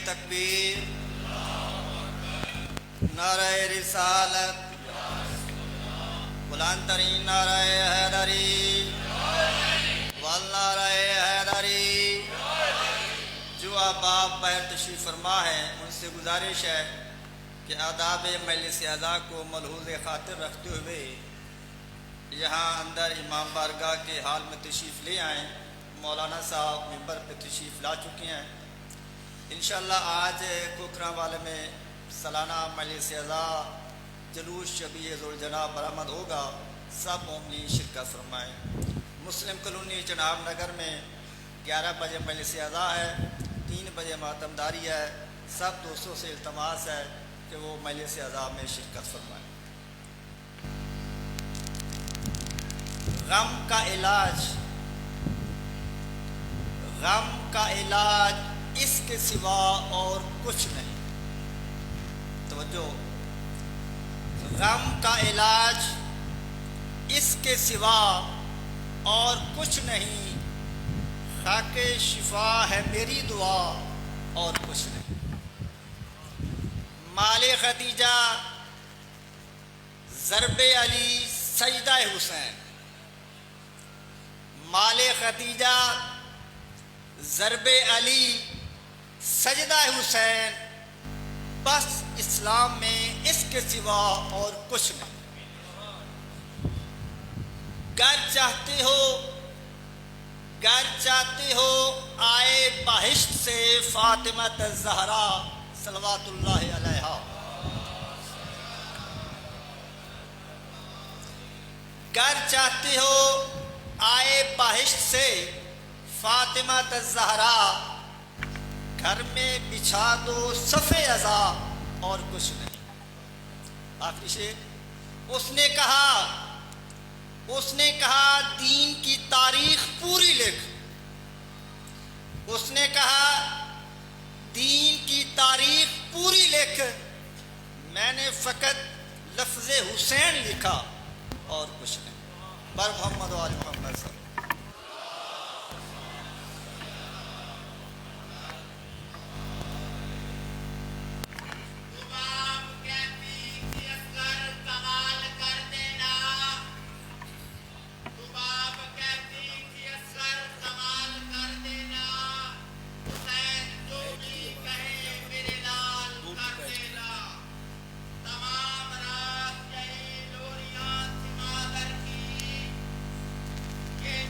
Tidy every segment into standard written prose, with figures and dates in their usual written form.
تکبیر، نعرہ رسالت، بلند ترین نعرہ حیدری، والنعرہ حیدری۔ جو احباب باہر تشریف فرما ہے ان سے گزارش ہے کہ آداب مجلس اعضاء کو ملحوظ خاطر رکھتے ہوئے یہاں اندر امام بارگاہ کے حال میں تشریف لے آئیں۔ مولانا صاحب ممبر پہ تشریف لا چکے ہیں۔ انشاءاللہ آج کوکراں والے میں سالانہ مجلس اعضاء جلوس شبیہ ذوالجناب برآمد ہوگا، سب مومنین شرکت فرمائیں۔ مسلم کالونی جناب نگر میں 11 بجے مجلس اعضاء ہے، 3 بجے ماتمداری ہے۔ سب دوستوں سے التماس ہے کہ وہ مجلس اعضاء میں شرکت فرمائیں۔ غم کا علاج، غم کا علاج اس کے سوا اور کچھ نہیں۔ توجہ، غم کا علاج اس کے سوا اور کچھ نہیں، خاک شفا ہے میری دعا اور کچھ نہیں۔ مال خدیجہ، ضرب علی، سجدہ حسین۔ مال خدیجہ، ضرب علی، سجدہ حسین، بس اسلام میں اس کے سوا اور کچھ نہیں۔ گر چاہتے ہو، گر چاہتے ہو آئے بہشت سے فاطمہ الزہرا صلوات اللہ علیہا۔ گر چاہتے ہو آئے بہشت سے فاطمہ الزہرا، گھر میں بچھا دو صف عزا اور کچھ نہیں۔ آخری شعر، اس نے کہا دین کی تاریخ پوری لکھ۔ اس نے کہا دین کی تاریخ پوری لکھ، میں نے فقط لفظ حسین لکھا اور کچھ نہیں۔ بر محمد و آل محمد صلی اللہ۔ کہ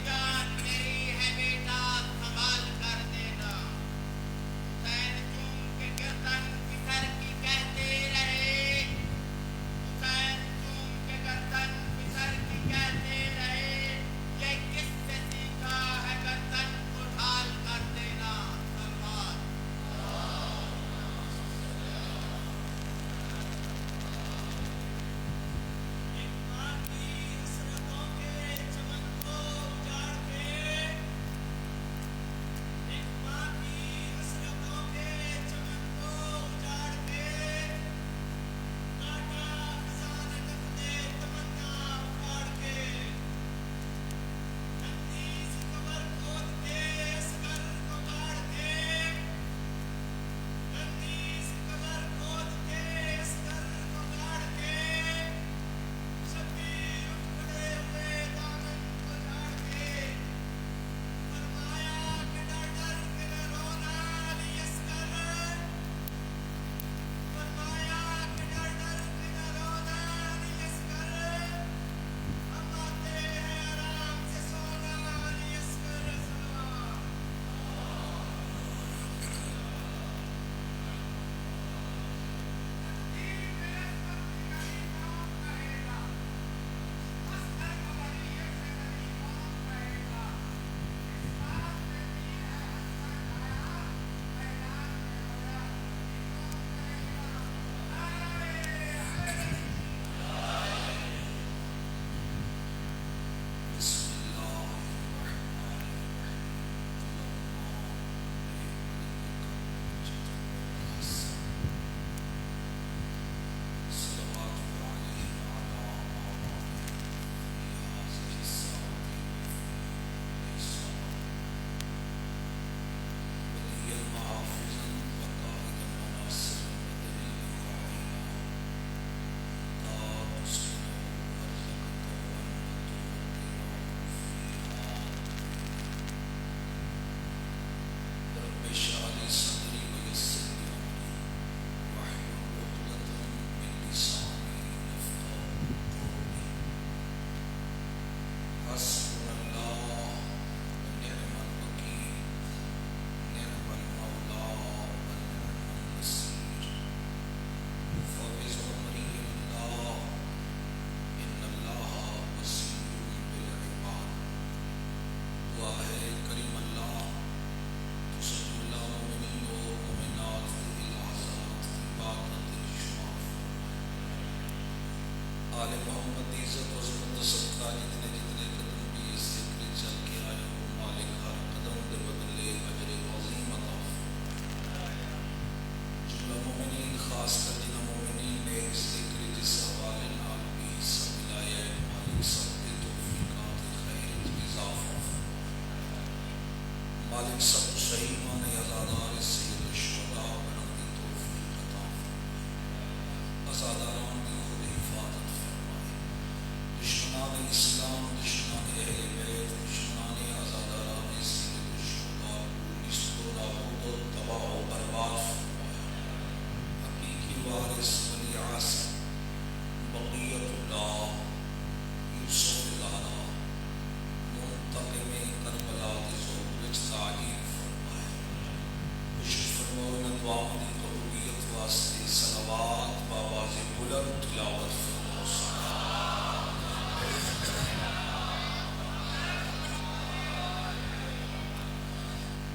جتنے جتنے قدم بھی اس ذکر چل کے آئے ہو مالک ہر قدم کے بدلے اجر عظیم عطا جملہ مومنین خاص کر جنہ مومنین نے اس ذکر جس حوالے نال بھی حصہ ملایا ہے مالک سب کے توفیقات خیر اضافہ مالک سب صحیح معنی عزادار سید الشہداء بنن کی توفیق عطا عزاداران کی خود حفاظت فرمائے دشمنان اسلام دشمنان اہل بیت دشمنان عزاداران سید الشہداء اس کو نابود و تباہ و برباد فرمائے حقیقی وارث ولی عاصم بقیت اللہ یوسف زارا منتقم کربلا کے ظہور تعجیل فرمائے خوش فرمو ندوام دی قبولیت واسطے صلوات بآواز بلند تلاوت فرمو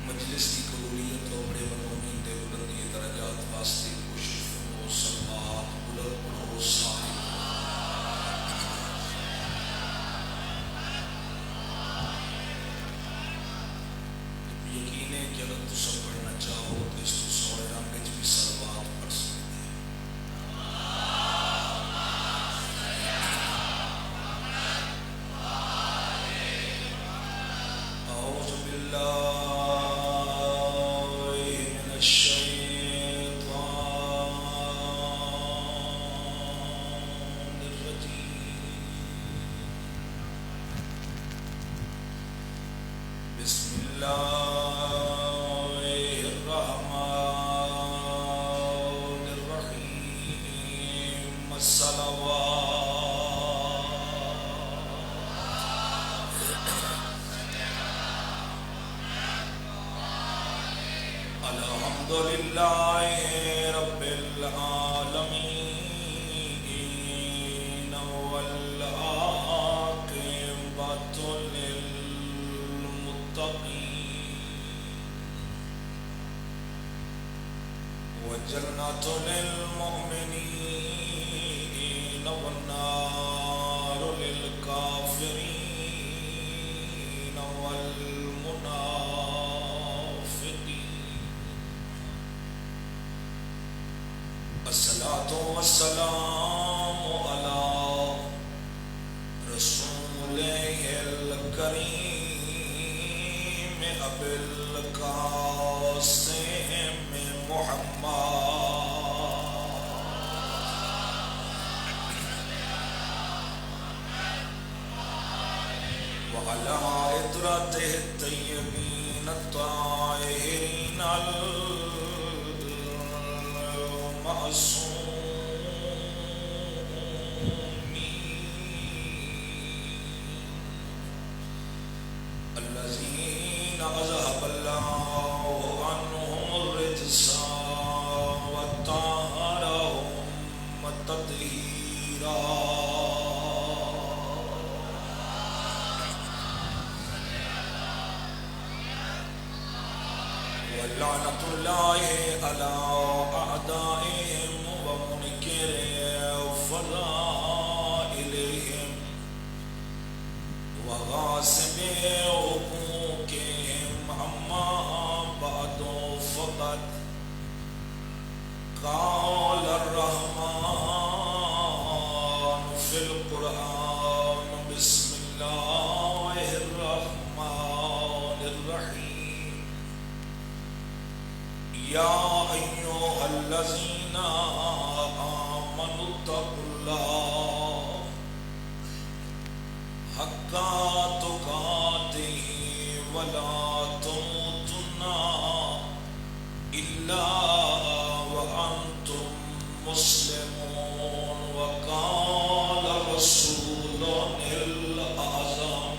مجلس کی قبولیت اور بڑے مقامی دے بلندی درجات واسطے کوشش فرمو صلوات بلند پڑھو صاحب یقین ہے کہ اگر تسا پڑھنا چاہو تو اس تو سوڑے رنگ وچ بھی صلوات پڑھ سکتے ہیں اعوذ باللہ من الشیطان الرجیم بسم اللہ الرحمن الرحیم الصلوات الحمد للہ رب العالمین والعاقبۃ للمتقین وجنۃ للمؤمنین والنار للکافرین والمنافقین الصلاۃ والسلام علی رسولہ الکریم ابی القاسم محمد وعلى عطرته الطيبين الطاهرين المعصومين الذين أذهب الله عنهم الرجس وطهرهم تطهيرا ولعنة الله على أعدائهم ومنكر فضائلهم وغاصب حقوقهم أما بعد فقد قال الرحمن في القرآن بسم الله الرحمن الرحيم يا أيها الذين آمنوا اتقوا الله حق تقاته ولا تموتن إلا وأنتم مسلمون وقال رسول الأعظم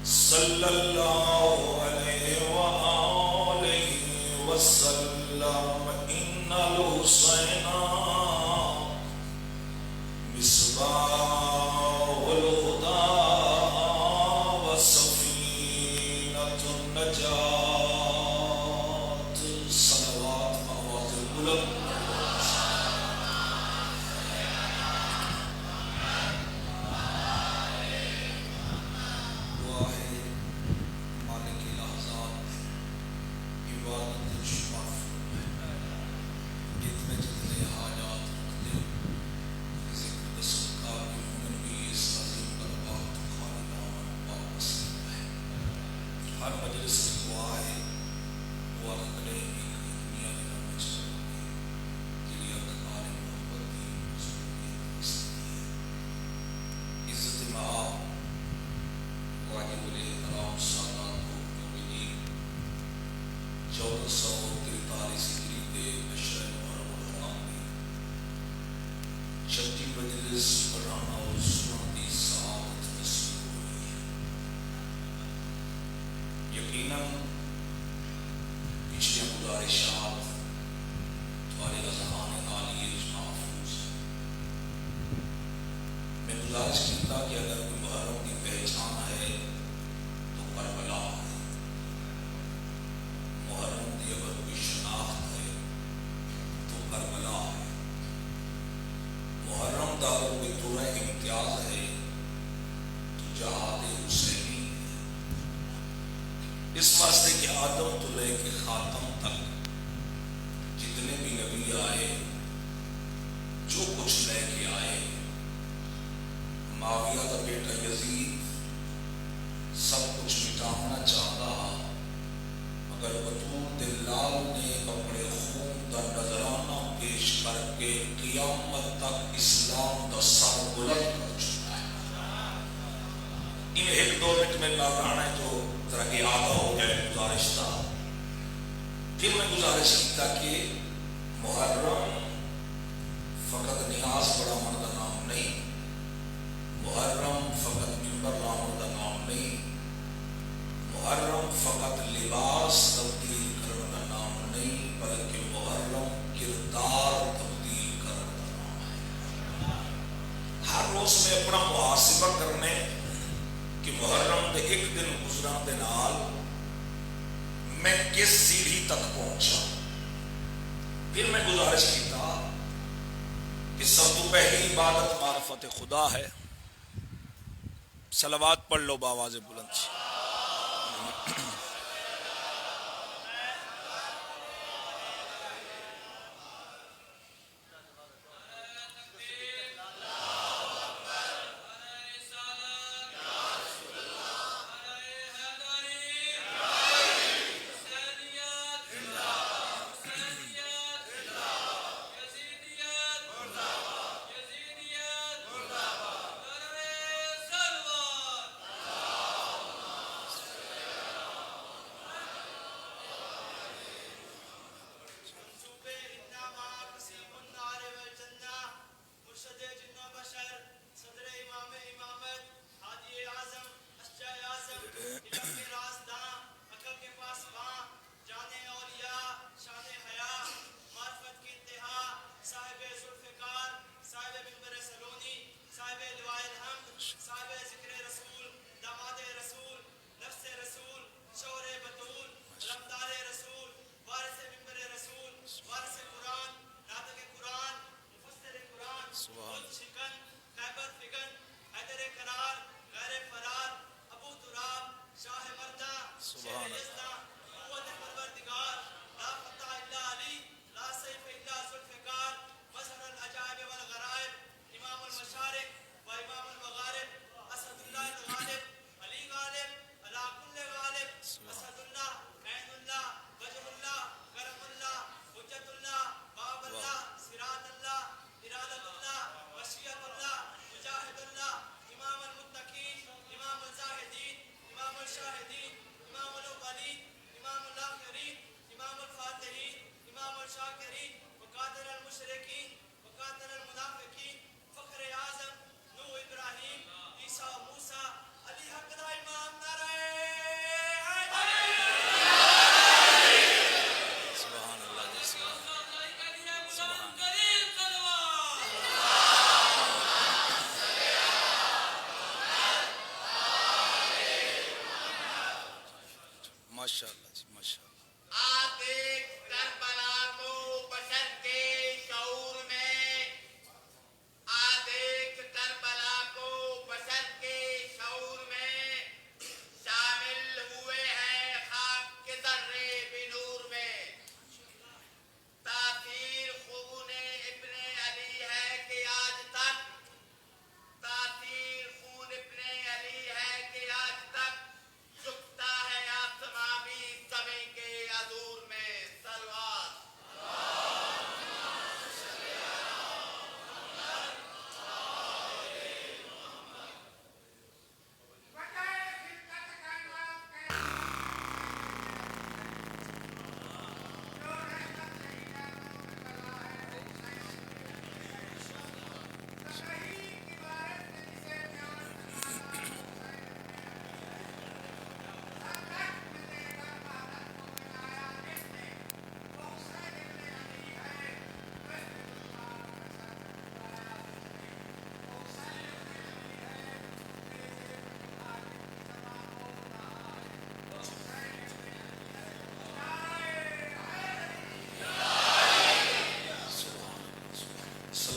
صلى الله عليه وآله وسلم إن الحسين مصباح الهدى وسفينة النجاة صلوات آواز بلند سکرانہ و سنتی ساتھ نصیب ہوئی. یقیناً پچھلے گزارشات تمہارے اذہان عالی محفوظ ہیں. میں گزارش کیتا کہ اگر کوئی محرم کی پہچان ہے تو کربلا ہے. محرم کی اگر کوئی شناخت ہے تو کربلا ہے. محرم کا اگر کوئی تھوڑا امتیاز ہے تو جہاد حسینی ہے. اس واسطے کہ آدم تو لے کے خاتم تک جتنے بھی نبی آئے جو کچھ لے کے آئے، معاویہ کا بیٹا یزید سب کچھ مٹانا چاہتا مگر بطول دلال نے اپنے خون کا نذرانہ پیش کر کے قیامت تک اسلام کا سر بلند کر چکا ہے. ان ایک دو منٹ میں لانا ہے تو ذرا کہ آدھا ہو جائے گزارش تھا. پھر میں گزارش کیتا کہ محرم فقط نیاز پڑھاون کا نام نہیں، محرم فقط ممبر لاؤن کا نام نہیں، محرم فقط لباس تبدیل کرنے کا نام نہیں، بلکہ محرم کردار تبدیل کرنے کا نام ہے. ہر روز میں اپنا محاسبہ کرنے کہ محرم دے ایک دن گزرن دے نال میں کس سیڑھی تک پہنچا. پھر میں گزارش کیتا کہ سب تو پہلی عبادت معرفت خدا ہے. صلوات پڑھ لو باواز بلند سے.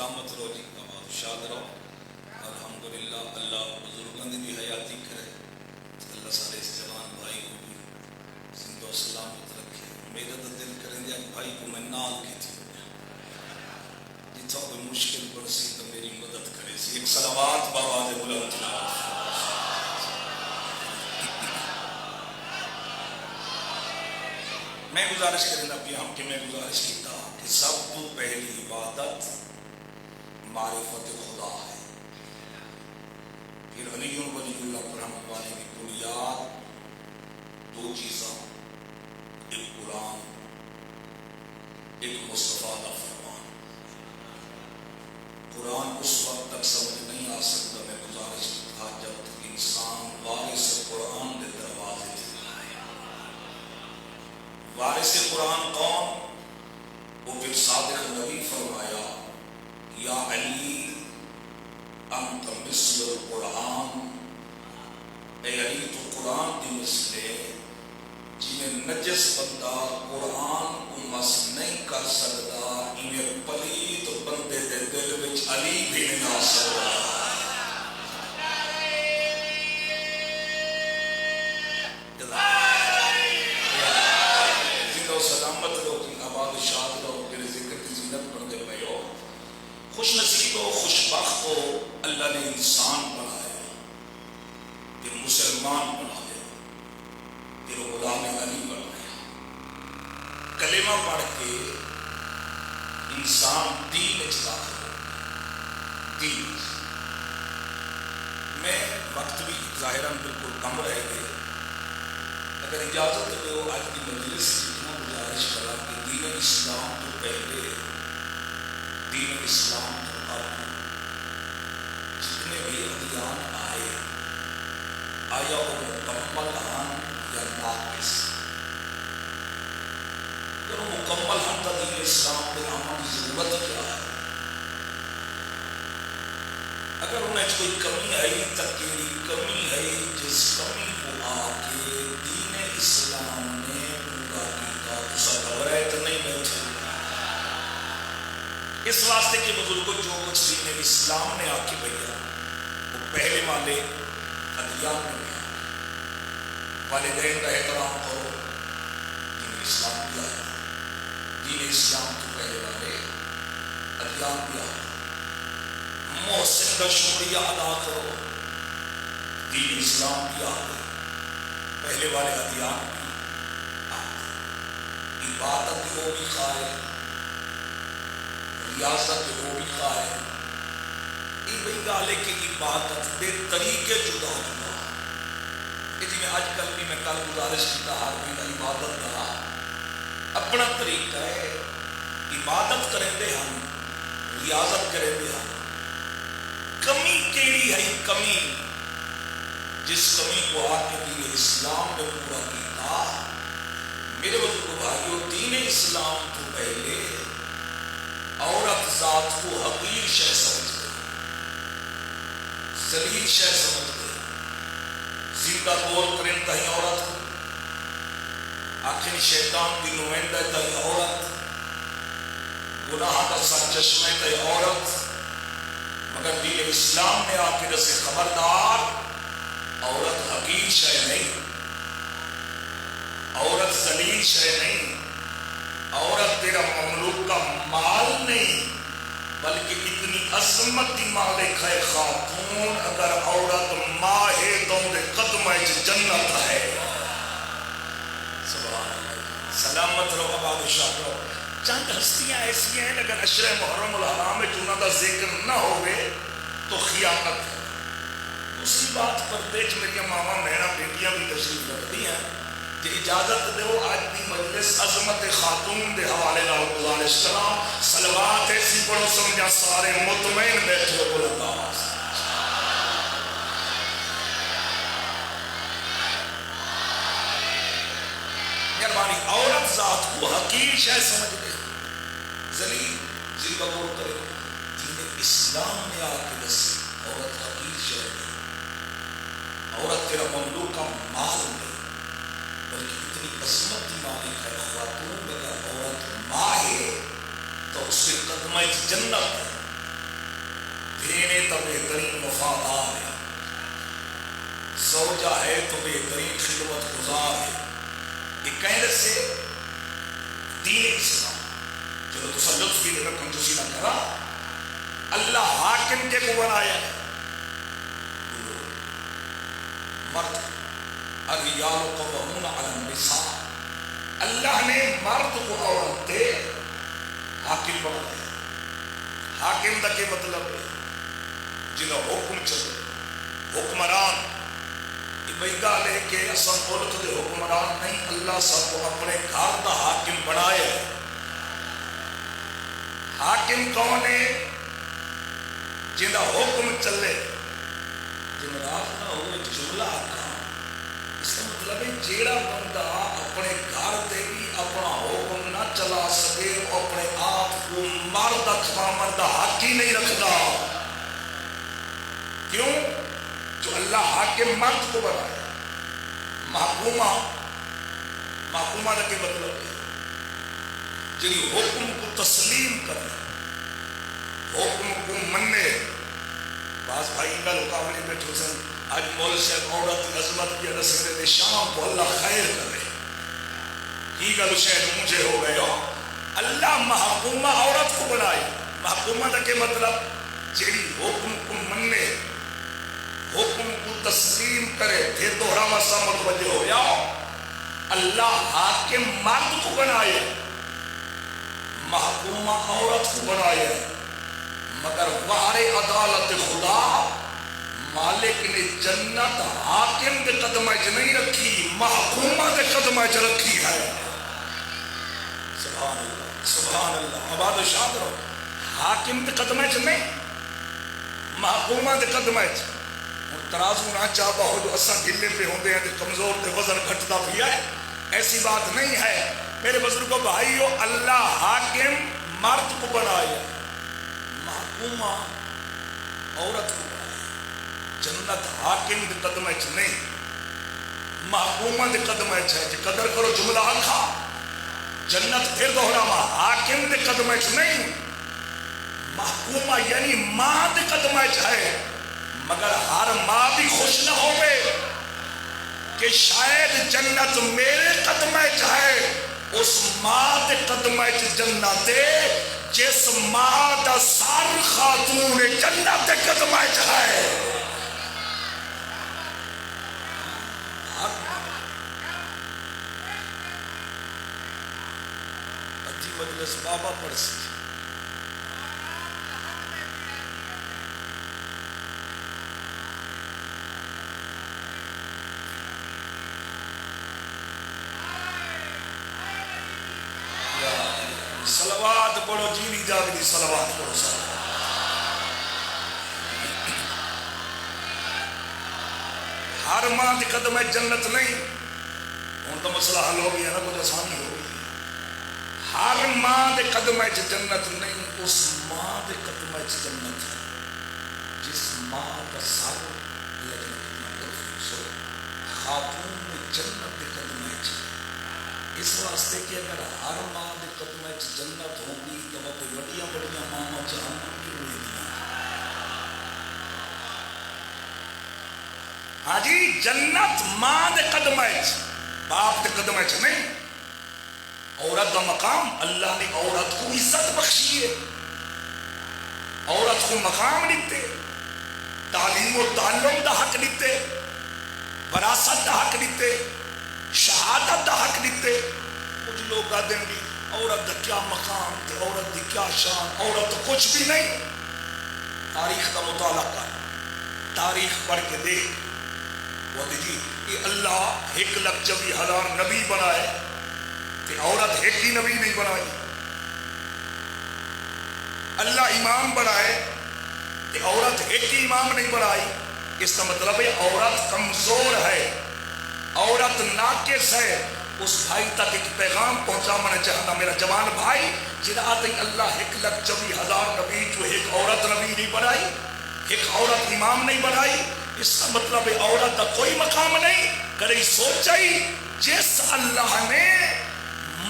سلامت رہو جی، آباد شاد رہو. الحمدللہ اللہ بزرگوں کی بھی حیاتی کرے، اللہ سارے اس جوان بھائی کو بھی زندہ و سلامت رکھے. میرا تو دل کریں گے بھائی کو میں نال کی تھی جتنا کوئی مشکل پڑ سی تو میری مدد کرے سی. ایک صلوات بابا دے بلند میں گزارش کرنا پیا ہم کہ میں گزارش کیتا کہ سب تو پہلی عبادت معرفت خدا ہے. پھر علی ولی اللہ پر رحمت والے کی بنیاد دو چیزاں، ایک قرآن ایک مصطفیٰ کا فرمان. قرآن اس وقت تک سمجھ نہیں آ سکتا، میں گزارش تھا جب تک انسان وارث قرآن کے دروازے سے وارث قرآن کون؟ وہ پھر صادق نبی فرمایا یا علی انت مثل القرآن، اے علی تو قرآن کی مثل ہے. جنہیں نجس بندہ قرآن کو مس نہیں کر سکتا، انہیں پلیت بندے دے دل وچ علی بھی نہیں آ سکتا. سلامت رہو کہ آباد شاد رہو، تیرے ذکر کی زینت بنتے پئے ہو. خوش نصیب ہو، خوش بخت ہو، اللہ نے انسان بنایا، پھر مسلمان بنایا، پھر غلام علی بنایا. کلمہ پڑھ کے انسان دین اجلا دین. میں وقت بھی ظاہراً بالکل کم رہ گئے، اگر اجازت دو آج کی مجلس اتنا گزارش کرا کہ دین اسلام تو پہلے، دین اسلام تو اب، جتنے بھی ادیان آئے آیا وہ مکمل ہن یا ناقص. اگر وہ مکمل ہن تو دین اسلام کے عمل کی ضرورت کیا ہے؟ اگر انہیں کوئی کمی ہے تو کیڑی کمی ہے جس کمی کو آ کے دین اسلام نے پورا کیتا تو سب گھبرائے تو نہیں بیٹھے. اس واسطے کہ بزرگوں جو کچھ دین اسلام نے آ کے بھیا وہ پہلے والے ادیان میں بھی والدین کا احترام کرو، دین اسلام بھی آیا. دین اسلام تو پہلے والے ادیان بھی آیا. محسن کا شکریہ ادا کرو، دین اسلام بھی آ گئے، پہلے والے ادیان بھی آ گئے. عبادت وہ بھی قائل، ریاست وہ بھی قائل. یہ بھئی گال ہے کہ عبادت دے طریقے جدا جدا. جی میں آج کل بھی میں کل گزارش کیتا ہر بھی عبادت کا اپنا طریقہ ہے. عبادت کریں دے ہم، ریاضت کریں دے ہم. کمی کیڑی ہے کمی جس کمی کو آ کے دین اسلام نے پورا کیتا. میرے بزرگ بھائیو، دین اسلام تو پہلے عورت ذات کو حقیر شے سمجھتے، ذلیل شے سمجھتے. زندہ طور پر انتہائی عورت کو آخر شیطان کی نمائندہ تھی عورت، گناہ کا سرچشمہ تھی عورت. مگر دین اسلام نے آ کے جیسے خبردار، عورت حقیر شے نہیں، عورت ذلیل شے نہیں، عورت تیرا مملوک کا مال نہیں، بلکہ اتنی عظمت کی مالک ہے خاتون اگر عورت ماں ہے تو ان کے قدم جنت ہے. سبحان اللہ. سلامت رہو، آباد شاد رہو. چند ہستیاں ایسی ہیں اگر اشرے محرم الحرام میں جنہ کا ذکر نہ ہوئے تو خیانت ہے. دوسری بات پردیش میری ماما میرا بیٹیاں بھی تشریف رکھتی ہیں کہ اجازت دو آج کی مجلس عظمت خاتون دے حوالے نال گزارش کرام. صلوات ایسی پڑھو سمجھا سارے مطمئن بیٹھے ہو اللہ. مہربانی. عورت ذات کو حقیر شے سمجھ دے، ذلیل زندہ غور کرے. دین اسلام نے آ کے دسی عورت حقیر شے نہیں، عورت تیرا مملوک کا مال نہیں، بلکہ اتنی عظمت کی مالک ہے خاتون. اگر عورت ماں ہے تو اس کے قدمہ جنت ہے. بھیڑے تو بہترین وفادار ہے، زوجہ ہے تو بہترین خدمت گزار ہے. یہ کہنے سے دین اسلام چلو تو لطف کی طرف کنجوسی نہ کرا. اللہ حاکم کے کو بنایا ہے مرد. الرجال قوامون علی النساء، اللہ نے مرد کو عورت دے حاکم بنایا. حاکم دا کے مطلب ہے جنہوں حکم چلے حکمران. یہ گل ہے کہ اصل ملک دے حکمران نہیں، اللہ سب کو اپنے گھر دا حاکم بنایا ہے. حاکم کون ہے؟ جنہ حکم چلے. جمعرات نہ ہو جملہ آتا، اس کا مطلب ہے جیڑا بندہ اپنے گھر تے بھی اپنا حکم نہ چلا سکے وہ اپنے آپ کو مرد خامر دا حق ہی نہیں رکھتا. کیوں؟ جو اللہ حاکم مرد کو بنایا. محکومہ کا کیا مطلب ہے؟ جنہی حکم کو تسلیم کرے، حکم کو منے. بعض بھائی کا لکاولی بیٹھو سن آج مول سے عورت عظمت کی رسول دے شام کو اللہ خیر کرے. یہ گل شاید مجھے ہو گیا. اللہ محکومہ عورت کو بنائے. محکومہ کا کیا مطلب؟ جیڑی حکم کو منے، حکم کو تسلیم کرے. پھر دوہرا مسا متوجہ ہو جاؤ. اللہ حاکم مرد کو بنائے، محکومہ عورت کو بنائے. مگر وار عدالت خدا مالک نے جنت حاکم کے قدمہ چ نہیں رکھی، محکومہ کے قدمہ چ رکھی ہے. سبحان اللہ سبحان اللہ. آباد و شاد رہو. حاکم کے قدمہ چ نہیں، محکومہ کے قدمہ چ. ترازو نہ چاہتا ہو جو اساں ڈھلے پہ ہوندے ہیں کمزور تے وزن گھٹتا پیا ہے، ایسی بات نہیں ہے میرے بزرگوں بھائیو. اللہ حاکم مرد کو بنایا، محکومہ عورت کو بنایا. جنت حاکم دے قدمہ چ نہیں، محکومہ دے قدمہ چ ہے. قدر کرو جملہ آکھا. جنت پھر دوہراوا حاکم دے قدمہ چ نہیں، محکومہ یعنی ماں دے قدمہ چ ہے. مگر ہر ماں بھی خوش نہ ہوئے کہ شاید جنت میرے قدمہ چ ہے. اس ماں دے قدمہ چ جنت ہے جس ماں دا سر خاتون جنت دے قدمہ چ ہے. اجی مجلس بابا پڑھ سی صلوات پڑھو. جیوی جاگدی صلوات پڑھو. ہر ماں دی قدم ہے جنت نہیں. ہوں تو مسئلہ حل ہو گیا نا، کچھ آسانی ہو گئی. ہر ماں دے قدم ہے جنت نہیں، اس ماں دے قدم ہے جنت ہے جس ماں کا سر خاتون جنت دے قدم ہے. اس واسطے کہ اگر ہر ماں دے قدمہ چ جنت ہوگی تو وہ بڑیاں بڑیاں ماں جہنم کی ہوئی دیا. ہاں جی جنت ماں دے قدمہ چ، باپ دے قدمہ چ نہیں. عورت کا مقام اللہ نے عورت کو عزت بخشی ہے، عورت کو مقام دیتے، تعلیم و تعلم دا حق دیتے، وراثت دا حق دیتے، شہادت دا حق دیتے. کچھ لوگ آدھیں گے عورت دا کیا مقام تے عورت دی کیا شان، عورت تو کچھ بھی نہیں. تاریخ کا مطالعہ کر، تاریخ پڑھ کے دیکھ. وہ جی یہ اللہ 1,24,000 نبی بنائے تے عورت ایک ہی نبی نہیں بنائی. اللہ امام بنائے تے عورت ایک ہی امام نہیں بنائی. اس کا مطلب ہے عورت کمزور ہے، عورت ناقص ہے. اس بھائی تک ایک پیغام پہنچا میں چاہتا میرا جوان بھائی جنہاں آتے اللہ 1,24,000 نبی جو ایک عورت نبی نہیں بنائی، ایک عورت امام نہیں بنائی. اس کا مطلب ہے عورت کا کوئی مقام نہیں. کدی سوچا ہی جس اللہ نے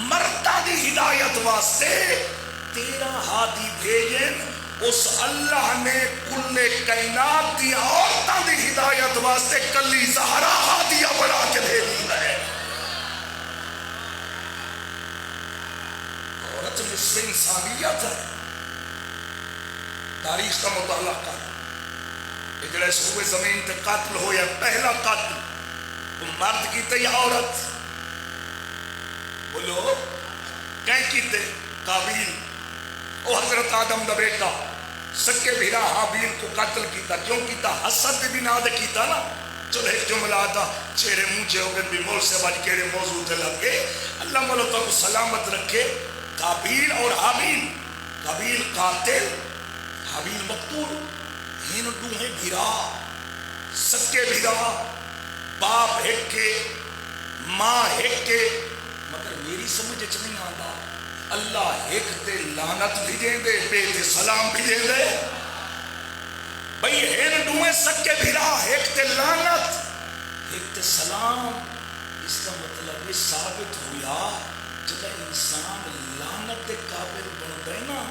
مردہ دی ہدایت واسطے 13 ہادی بھیجن اس اللہ نے کل کائنات دی عورتاں دی ہدایت واسطے کلی زہرا ہادیہ بنا کے بھیجی ہے. عورت نصف انسانیت ہے. تاریخ کا مطالعہ کر جڑا اس ہوئے زمین تے قتل ہویا پہلا قتل وہ مرد کیتے یا عورت؟ بولو کہیں کیتے؟ قابیل او حضرت آدم دا بیٹا سکے بھیرا حابیل کو قتل کیتا. کیوں کیتا؟ حسد دی بنا دے کیتا نا. چلو ایک جملہ آتا چہرے مونچے ہو گئے بھی مول سے بج کیڑے موضوع تے لگے. اللہ مولو تو سلامت رکھے. قابیل اور حابیل، قابیل قاتل حابیل مقتول. ہن دوہیں بھیرا سکے بھیرا، باپ ایک کے ماں ایک کے. مگر میری سمجھ اچ نہیں آتا اللہ ایک تے لعنت بھی دیں دے بے تے سلام بھی دیں دے. بھئی ہن دوہیں سکے بھیرا، ایک تے لعنت ایک تے سلام. اس کا مطلب یہ ثابت ہوا جب انسان لعنت کے قابل بن گئے نا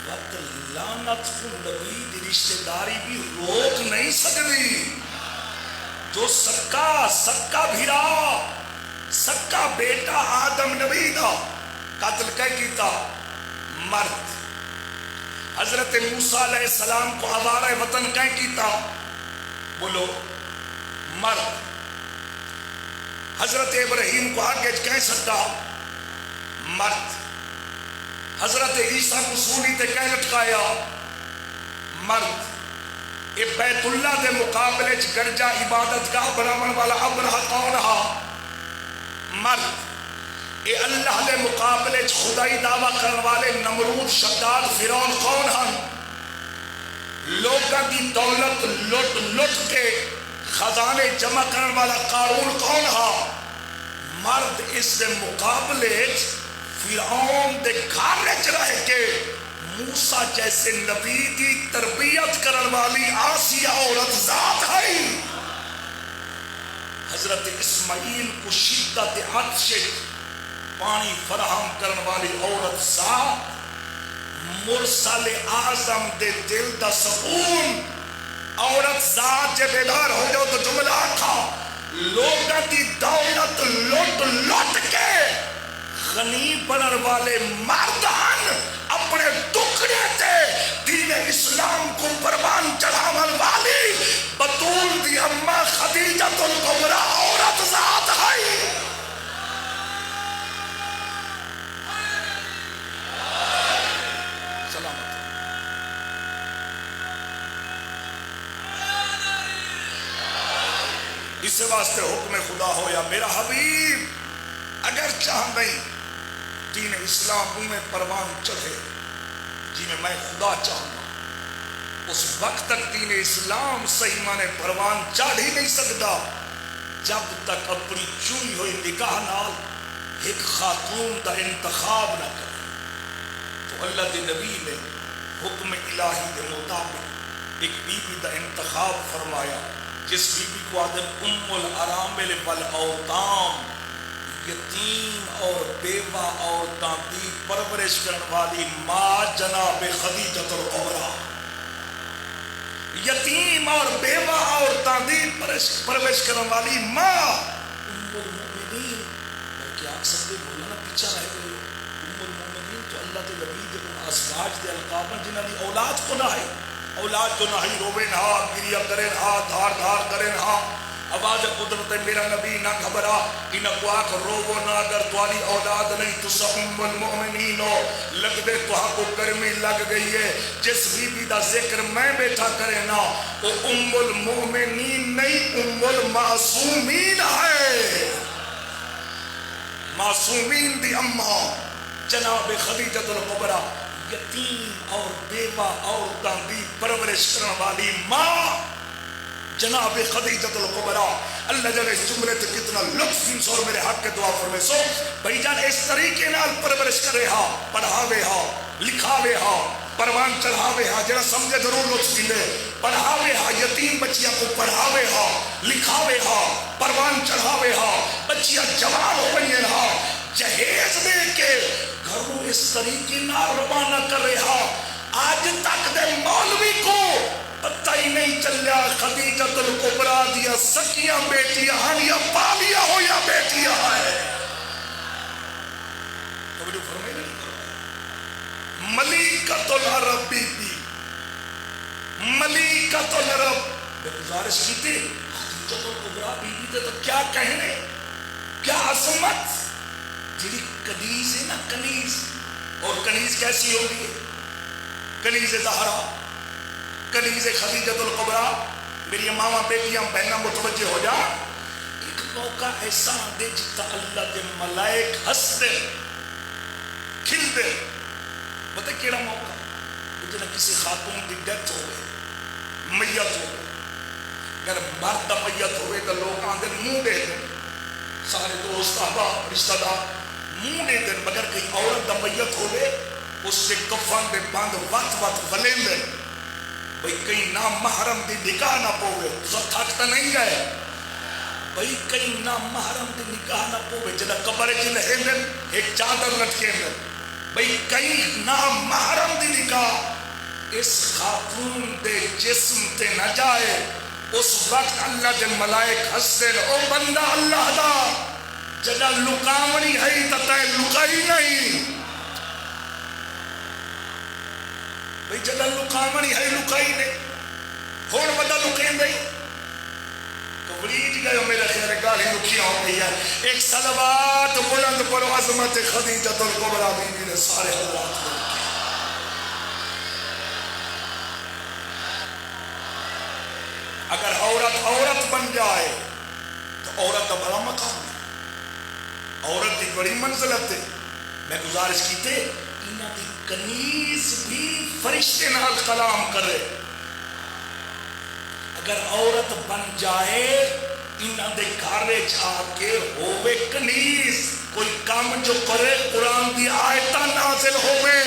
وقت لعنت کو نبی دی رشتہ داری بھی روک نہیں سکتی. جو سکا بھیرا سکا بیٹا آدم نبی دا قتل کہیں کیتا؟ مرد. حضرت موسیٰ علیہ السلام کو آوارہ وطن کہیں کیتا؟ بولو مرد. حضرت ابراہیم کو آگے کہیں سکتا؟ مرد. حضرت عیسیٰ کو سولی تے کہیں لٹکایا؟ مرد. اے بیت اللہ دے مقابلے چ گرجا عبادت گاہ بناون والا ابرہہ کون ہا؟ مرد. اے اللہ دے مقابلے چ خدائی دعویٰ کرنے والے نمرود شداد فرعون کون ہن؟ لوگاں دی دولت لٹ لٹ کے خزانے جمع کرنے والا قارون کون ہا؟ مرد. اس دے مقابلے فرعون دے گھر وچ رہ کے موسیٰ جیسے نبی دی تربیت کرنے والی آسیہ عورت ذات ہے. حضرت اسماعیل کو شدت عطش پانی فراہم کرنے والی عورت ذات. مرسل اعظم دے دل دا سکون عورت ذات. جے بیدار ہو جاؤ تو جملہ آکھا لوگاں دی دولت لٹ لٹ کے غنی بنن والے مردان اپنے ٹکڑے تے دین اسلام کو پروان چڑھاون والی بطول دی اماں خدیجۃ الکبریٰ عورت ذات ہے. سلامت. اس واسطے حکم خدا ہو یا میرا حبیب اگر چاہ نہیں دین اسلام میں پروان چڑھے جی میں خدا چاہوں گا اس وقت تک دین اسلام صحیح معنی پروان چڑھ ہی نہیں سکتا جب تک اپنی چوئی ہوئی نگاہ نال ایک خاتون دا انتخاب نہ کرے. تو اللہ دے نبی نے حکم الہی کے مطابق ایک بی بی دا انتخاب فرمایا جس بی بی کو آدم ام الارامل والاوطام یتیم اور بیوہ عورتاں دی پرورش کرنے والی ماں جناب خدیجۃ الکبریٰ. یتیم اور بیوہ عورتاں دی پرورش کرنے والی ماں ام المؤمنین. بلکہ آپ سب دے مولانا پیچھا رہ گئے. ام المؤمنین تو اللہ دے نبی دے ازواج دے القابن جنہاں دی اولاد کو نہ ہے. اولاد جو نہ ہی روے نہ گریا کرے نہ دھار دھار کرے نہ آواز قدرت میرا نبی نہ گھبرا ان کو آکھ روو نہ اگر توالی اولاد نہیں تو ام المؤمنین ہو لگ دے تو کو گرمی لگ گئی ہے. جس بی بی دا ذکر میں بیٹھا کرے نا وہ ام المؤمنین نہیں ام المعصومین ہے. معصومین دی اماں جناب خدیجۃ الکبریٰ یتیم اور بیوہ عورتاں دی پرورش کرنے والی ماں جناب خدیجۃ الکبریٰ. اللہ جانے اس جملے تے کتنا لطف اور میرے حق کے دعا فرمائے. سو بھائی جان اس طریقے نال پرورش کرے ہا پڑھاوے ہا لکھاوے ہا پروان چڑھاوے ہا جڑا سمجھے ضرور لطف دے پڑھاوے ہا یتیم بچیاں کو پڑھاوے ہا لکھاوے ہا پروان چڑھاوے ہا بچیاں جوان ہو گئی ہا جہیز دے کے گھروں اس طریقے نال روانہ کر رہا. آج آج تک دے مولوی کو پتہ ہی نہیں چلیا خدیجۃ الکبریٰ دیا سکیاں بیٹیاں ہیں یا پالیا ہو یا بیٹیاں ہیں. توجہ فرمائی نہیں کرو. ملیکۃ العرب بی بی ملیکۃ العرب میں گزارش کی تھی خدیجۃ الکبریٰ بی بی تو کیا کہنے کیا عظمت. جیڑی کنیز ہے نا کنیز, اور کنیز کیسی ہوگی؟ کنیز زہرا کنیز خدیجۃ الکبریٰ. میری ماما بیٹیاں بہناں متوجہ ہو جا. ایک موقع ایسا دے جتا اللہ دے ملائک ہس دے کھل دے. پتہ کیڑا موقع جنہیں کسی خاتون دی ڈیتھ ہوئے میت ہوئے. اگر مرد میت ہوئے تو لوگ آندے منہ دے دیں سارے دوست احباب رشتہ دار منہ دے دیں. مگر کئی عورت دا میت ہوئے اس سے کفن دے بند وقت وقت ولین دے بھئی کئی نام محرم دی نکاح نہ پوے. سب تھکتا نہیں گئے بھئی کئی نام محرم دی نکاح نہ پوے. جنہ قبر جن ہندن ایک چادر لٹکے دیں بھئی کئی نام محرم دی نکاح اس خاتون دے جسم تے نہ جائے. اس وقت اللہ دے ملائک ہسدن او بندہ اللہ دا جگہ لکاونی ہے تتا لکائی نہیں. بھئی جگہ لکاونی ہے لکائی نہیں. کون بندہ لکیں نہیں کبریج گئے میرے خیر گالی لکھیاں ہو گئی ہے. ایک صلوات بلند پر عظمت خدیجۃ الکبریٰ بی بی نے سارے حضرات کو. اگر عورت بن جائے تو عورت کا بڑا مقام ہے. عورت کی بڑی منزلت ہے. میں گزارش کی تھے انہاں دی کنیز بھی فرشتے نال کلام کرے. اگر عورت بن جائے انہاں دے گھر جا کے ہوے کنیز کوئی کام جو کرے قرآن دی آیتاں نازل ہوے.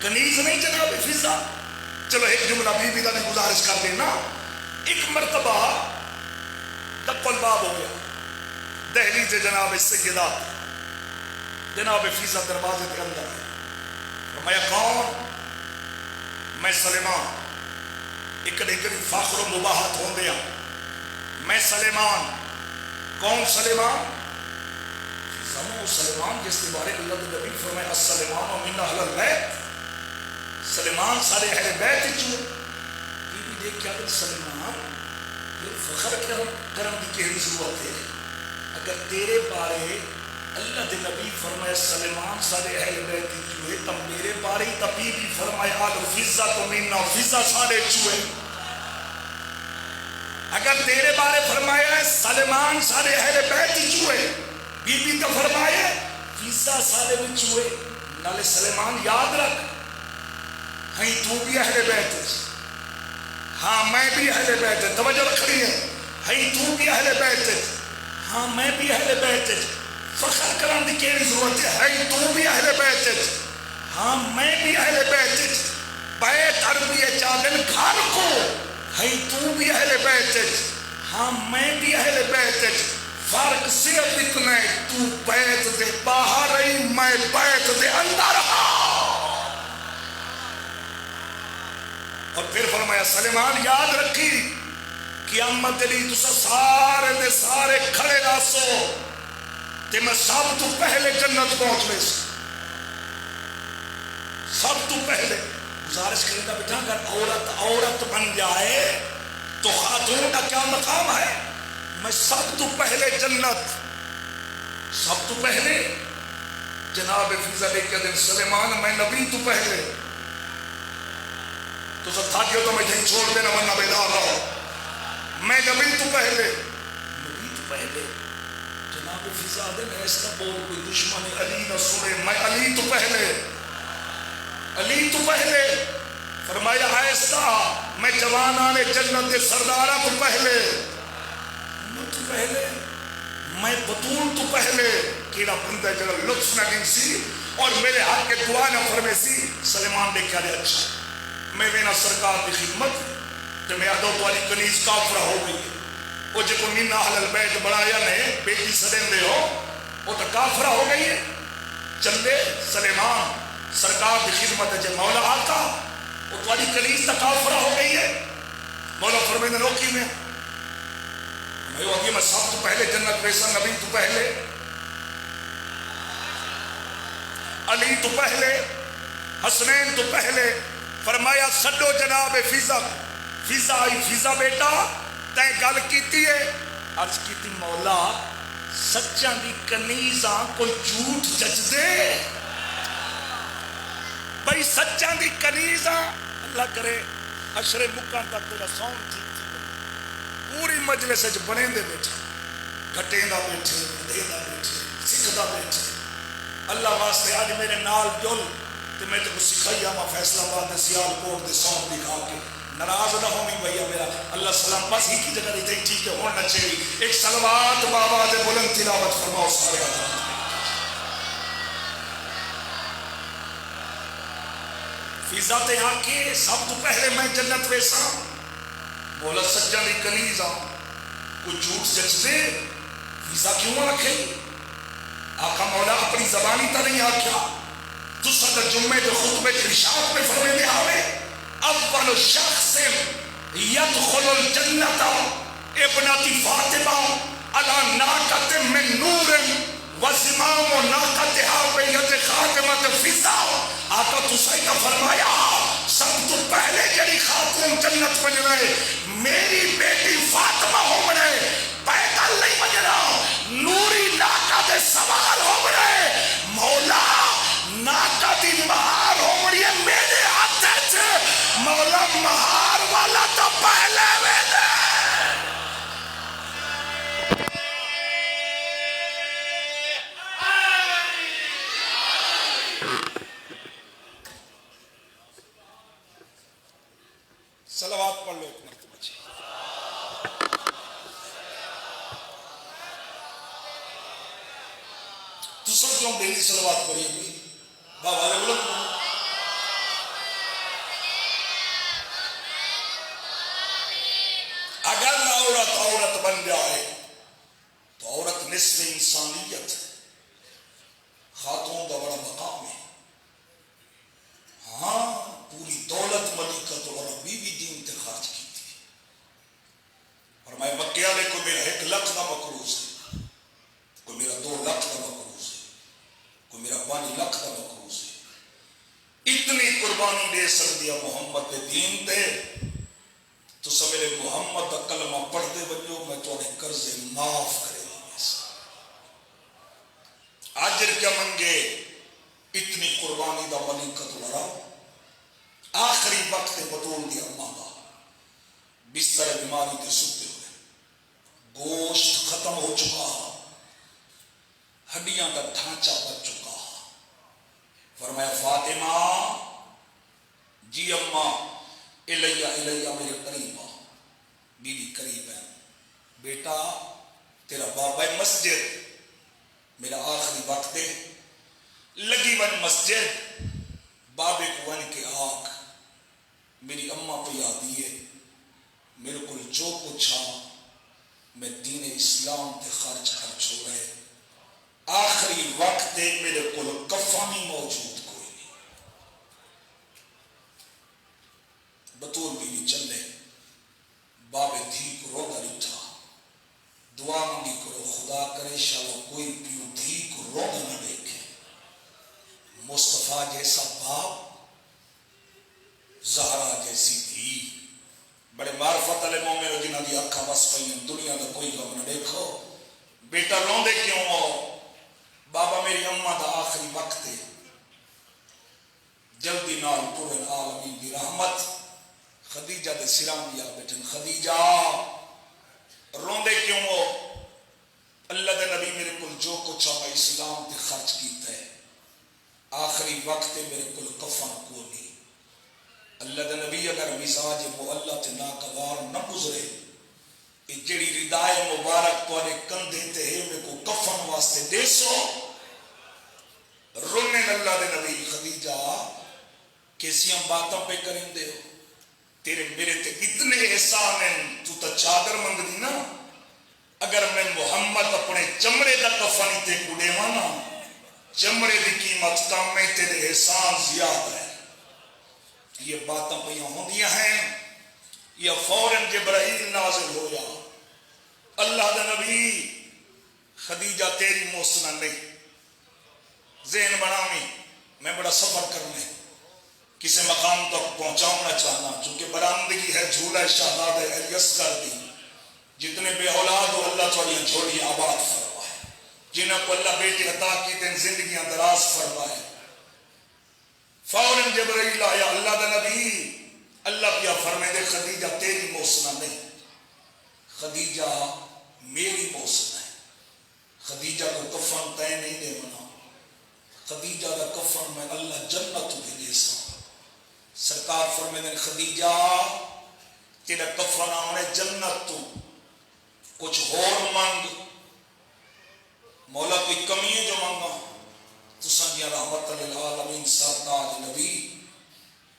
کنیز نہیں جناب فضا. چلو ایک جملہ بی بی دا نے گزارش کر دینا. ایک مرتبہ دق الباب ہو گیا دہلیز جناب سیدہ جناب فیضہ دروازے کے اندر ہے. فرمایا کون؟ میں سلیمان. ایک لیکن فخر و مباحت ہوں دیا میں سلیمان. کون سلیمان؟ فیضہ سلیمان جس کے بارے اللہ کے نبی فرمایا السلیمان و من اہل البیت. سلیمان سارے اہل بیت چو. بی بی دیکھ کیا کہ سلیمان فخر کرم دی کہنی ضرورت ہے. اگر تیرے بارے اللہ دے نبی فرمائے سلیمان سارے اہل بیت چوئے تب میرے بارے تبی بھی فرمائے آل فضہ تو منا فضہ سارے چوئے. اگر تیرے بارے فرمایا سلیمان سارے اہل بیت چوئے بی بی تو فرمائے فضہ سارے چوئے. نالے سلیمان یاد رکھ ہاں تو بھی اہل بیت ہے. ہاں میں بھی اہل بیت ہے. توجہ رکھنی ہے. ہاں تو بھی اہل بیت ہے. ہاں میں بھی اہل بیت ہے. فخر کرن دی کیڑی ضرورت ہے. ہاں تو بھی اہل بیت ہے. ہاں میں بھی اہل بیت ہے. بیت عربی چاہن گھر کو. ہاں تو بھی اہل بیت ہے. ہاں میں بھی اہل بیت ہے. فرق صرف اتنا ہے تو بیت دے باہر رہی میں بیت دے اندر رہا. اور پھر فرمایا سلیمان یاد رکھی قیامت دے لی تسا سارے دے سارے کھڑے راسو تے میں سب تو پہلے جنت پہنچ میں سب تو پہلے. گزارش کرنے کا بیٹھا اگر عورت بن جائے تو خاتون کا کیا مقام ہے. میں سب تو پہلے جنت سب تو پہلے جناب فیضہ لے کے دن سلیمان میں نبی تو پہلے. تو سب تھا تو میں یہیں چھوڑ دینا ورنہ بیدار رہو. میں نبی تو پہلے جناب فضا دن ایسا بول کوئی دشمن علی نہ سنے. میں علی تو پہلے فرمایا ایسا میں جوانان جنت سردارہ تو پہلے میں بطول تو پہلے. کیڑا بندہ جگہ لطف نہ گنسی اور میرے ہاتھ کے دعا نہ فرمے سی. سلیمان نے کیا لے اچھا میں وینا سرکار کی خدمت تو میں عدو والی کنیز کافرہ ہو گئی. وہ جو من اہل البیت بڑھایا نے بیٹی سدین دے ہو وہ تو کافرہ ہو گئی ہے. چلے سلیمان سرکار کی خدمت ہے مولا آقا دی کنیز تک آفرہ ہو گئی ہے. مولا فرمائے روکی میں میں سب تو پہلے جنت ویسا نبی تو پہلے علی تو پہلے حسنین تو پہلے. فرمایا سڈو جناب فیضا. فیضا آئی فیضا بیٹا تے گل کیتی ہے. عرض کیتی مولا سچاں دی کنیزاں کوئی جھوٹ جج دے بھئی سچاں دی کنیزاں. اللہ کرے اشرے مکان تک تیرا سون ٹھیک تھی پوری مجلس وچ بنے دے بیٹھے گھٹے دا بیٹھے دے دا بیٹھے سکھ دا بیٹھے. اللہ واسطے آج میرے نال جل تے میں تو سکھائی آما فیصلہ آباد سیال کوٹ دے سون دکھا کے ناراض نہ ہونی بھیا میرا اللہ سلام بس ہی کی جگہ دیتے ٹھیک ہے ہونا چاہیے. ایک صلوات بابا دے بلند تلاوت فرماؤ سارے آدھا. فیضا تے آ کے سب تو پہلے میں جنت ویسا مولا سجا دی کنیز آؤں کوئی جھوٹ سچ دے. فیضا کیوں رکھے آقا مولا اپنی زبانی تا نہیں آکھیا تو صدر جمعے دے خطبے ارشاد میں فرمے میں آوے اول شخص یدخل الجنت ابنتی فاطمہ علی ناقت من نور وزمام ناقتها بید خاتمت فضا. آقا تو صحیح کا فرمایا سب تو پہلے جڑی خاتون جنت بن رہے میری بیٹی فاطمہ ہو بنے پیدل نہیں بن رہا نوری ناقہ دے سوال ہو بنے مولا ناقہ دی مہار ہو بڑی ہے میرے ہاتھ مولا مہار والا تو پہلے ویدے. صلوات پڑھ لو ایک مرتبہ جی. تو سب کیوں ڈیلی صلوات پڑھی ہوئی بابا علیہ وسلم. اگر عورت بن جائے تو عورت نصف انسانیت ہے. خاتون کا بڑا مقام ہے. ہاں پوری دولت ملکت اور بیوی دین تے خرچ کی تھی. اور میں مکے والے کو میرا 1 لاکھ کا مقروض ہے کوئی میرا 2 لاکھ کا مقروض ہے کوئی میرا 5 لاکھ کا مقروض ہے. اتنی قربانی دے سکتی ہے محمد دین تے تو سویرے محمد کا کلمہ پڑھتے بجو میں تھوڑے قرضے معاف کرے گا. اجر کیا منگے اتنی قربانی دا ملکت ورا. آخری وقت بطول دی اماں دا بستر بیماری تے ستے ہوئے گوشت ختم ہو چکا ہڈیاں کا ڈھانچہ بچ چکا. فرمایا فاطمہ جی اماں الیہ میرے قریب آ. بی بی قریب ہے بیٹا تیرا بابا مسجد میرا آخری وقت ہے لگی ون مسجد بابے کو ون کے آگ میری اماں پہ یادی ہے میرے کو جو کچھ میں دین اسلام تے خرچ کر چھوڑے. آخری وقت ہے میرے کو کفانی موجود کوئی نہیں. بطول بیوی چلے بابے دھی کو روگا اٹھا دعا مانگی کرو خدا کرے شاء کوئی پیو دھی کو روگا نہ دیکھے. مصطفیٰ جیسا باپ زہرا جیسی دھی بڑے معرفت والے مومن جنہاں دی اکھاں بس پئیاں دنیا دا کوئی غم نہ دیکھو. بیٹا روندے کیوں ہو بابا میری اماں دا آخری وقت ہے جلدی نال پورے عالمین دی رحمت خدیجہ دے سرام دیا بیٹھن. خدیجہ روندے کیوں ہو اللہ دے نبی میرے کل جو کچھ میں اسلام تے خرچ کیتا ہے آخری وقت میرے کل کفن کو نہیں. اللہ دے نبی اگر مزاج معلّہ تے ناگوار نہ گزرے جڑی ردائے مبارک تواڈے کندھے تے ہے میں کو کفن واسطے دے سو رونے اللہ دے نبی. خدیجہ کیسیاں باتاں پہ کریں دے ہو تیرے میرے تے اتنے احسان ہیں تو تا چادر منگ دی نا اگر میں محمد اپنے چمڑے دا کفن تے کو دیوانا چمڑے دی قیمت کم میں تیرے احسان زیادہ ہے. یہ باتیں پہ ہوندیاں ہیں یا فوراً جبرائیل نازل ہویا اللہ دا نبی خدیجہ تیری موسنا نہیں ذہن بناویں میں بڑا سفر کرنا ہے کسی مقام تک پہنچاؤنا چاہنا چونکہ برآمدگی ہے جھولا شہزادہ الیسر دی جتنے بے اولاد ہو اللہ تعالیٰ جھوڑی آباد فرمائے جنہوں کو اللہ بیٹی عطا کی تین زندگیاں دراز فرمائے فوراً جبرائیل آیا اللہ دا نبی اللہ کیا فرمائے دے خدیجہ تیری موسنا نہیں خدیجہ میری موسنا ہے خدیجہ کو کفن طے نہیں دے منا خدیجہ کا کفن میں اللہ جنت بھیجے سا سرکار فرمائے دے خدیجہ تیرا کفن آنے جنت تو کچھ اور مانگ مولا کوئی کمی ہے جو مانگا تو سنجیا رحمت للعالمین سردار نبی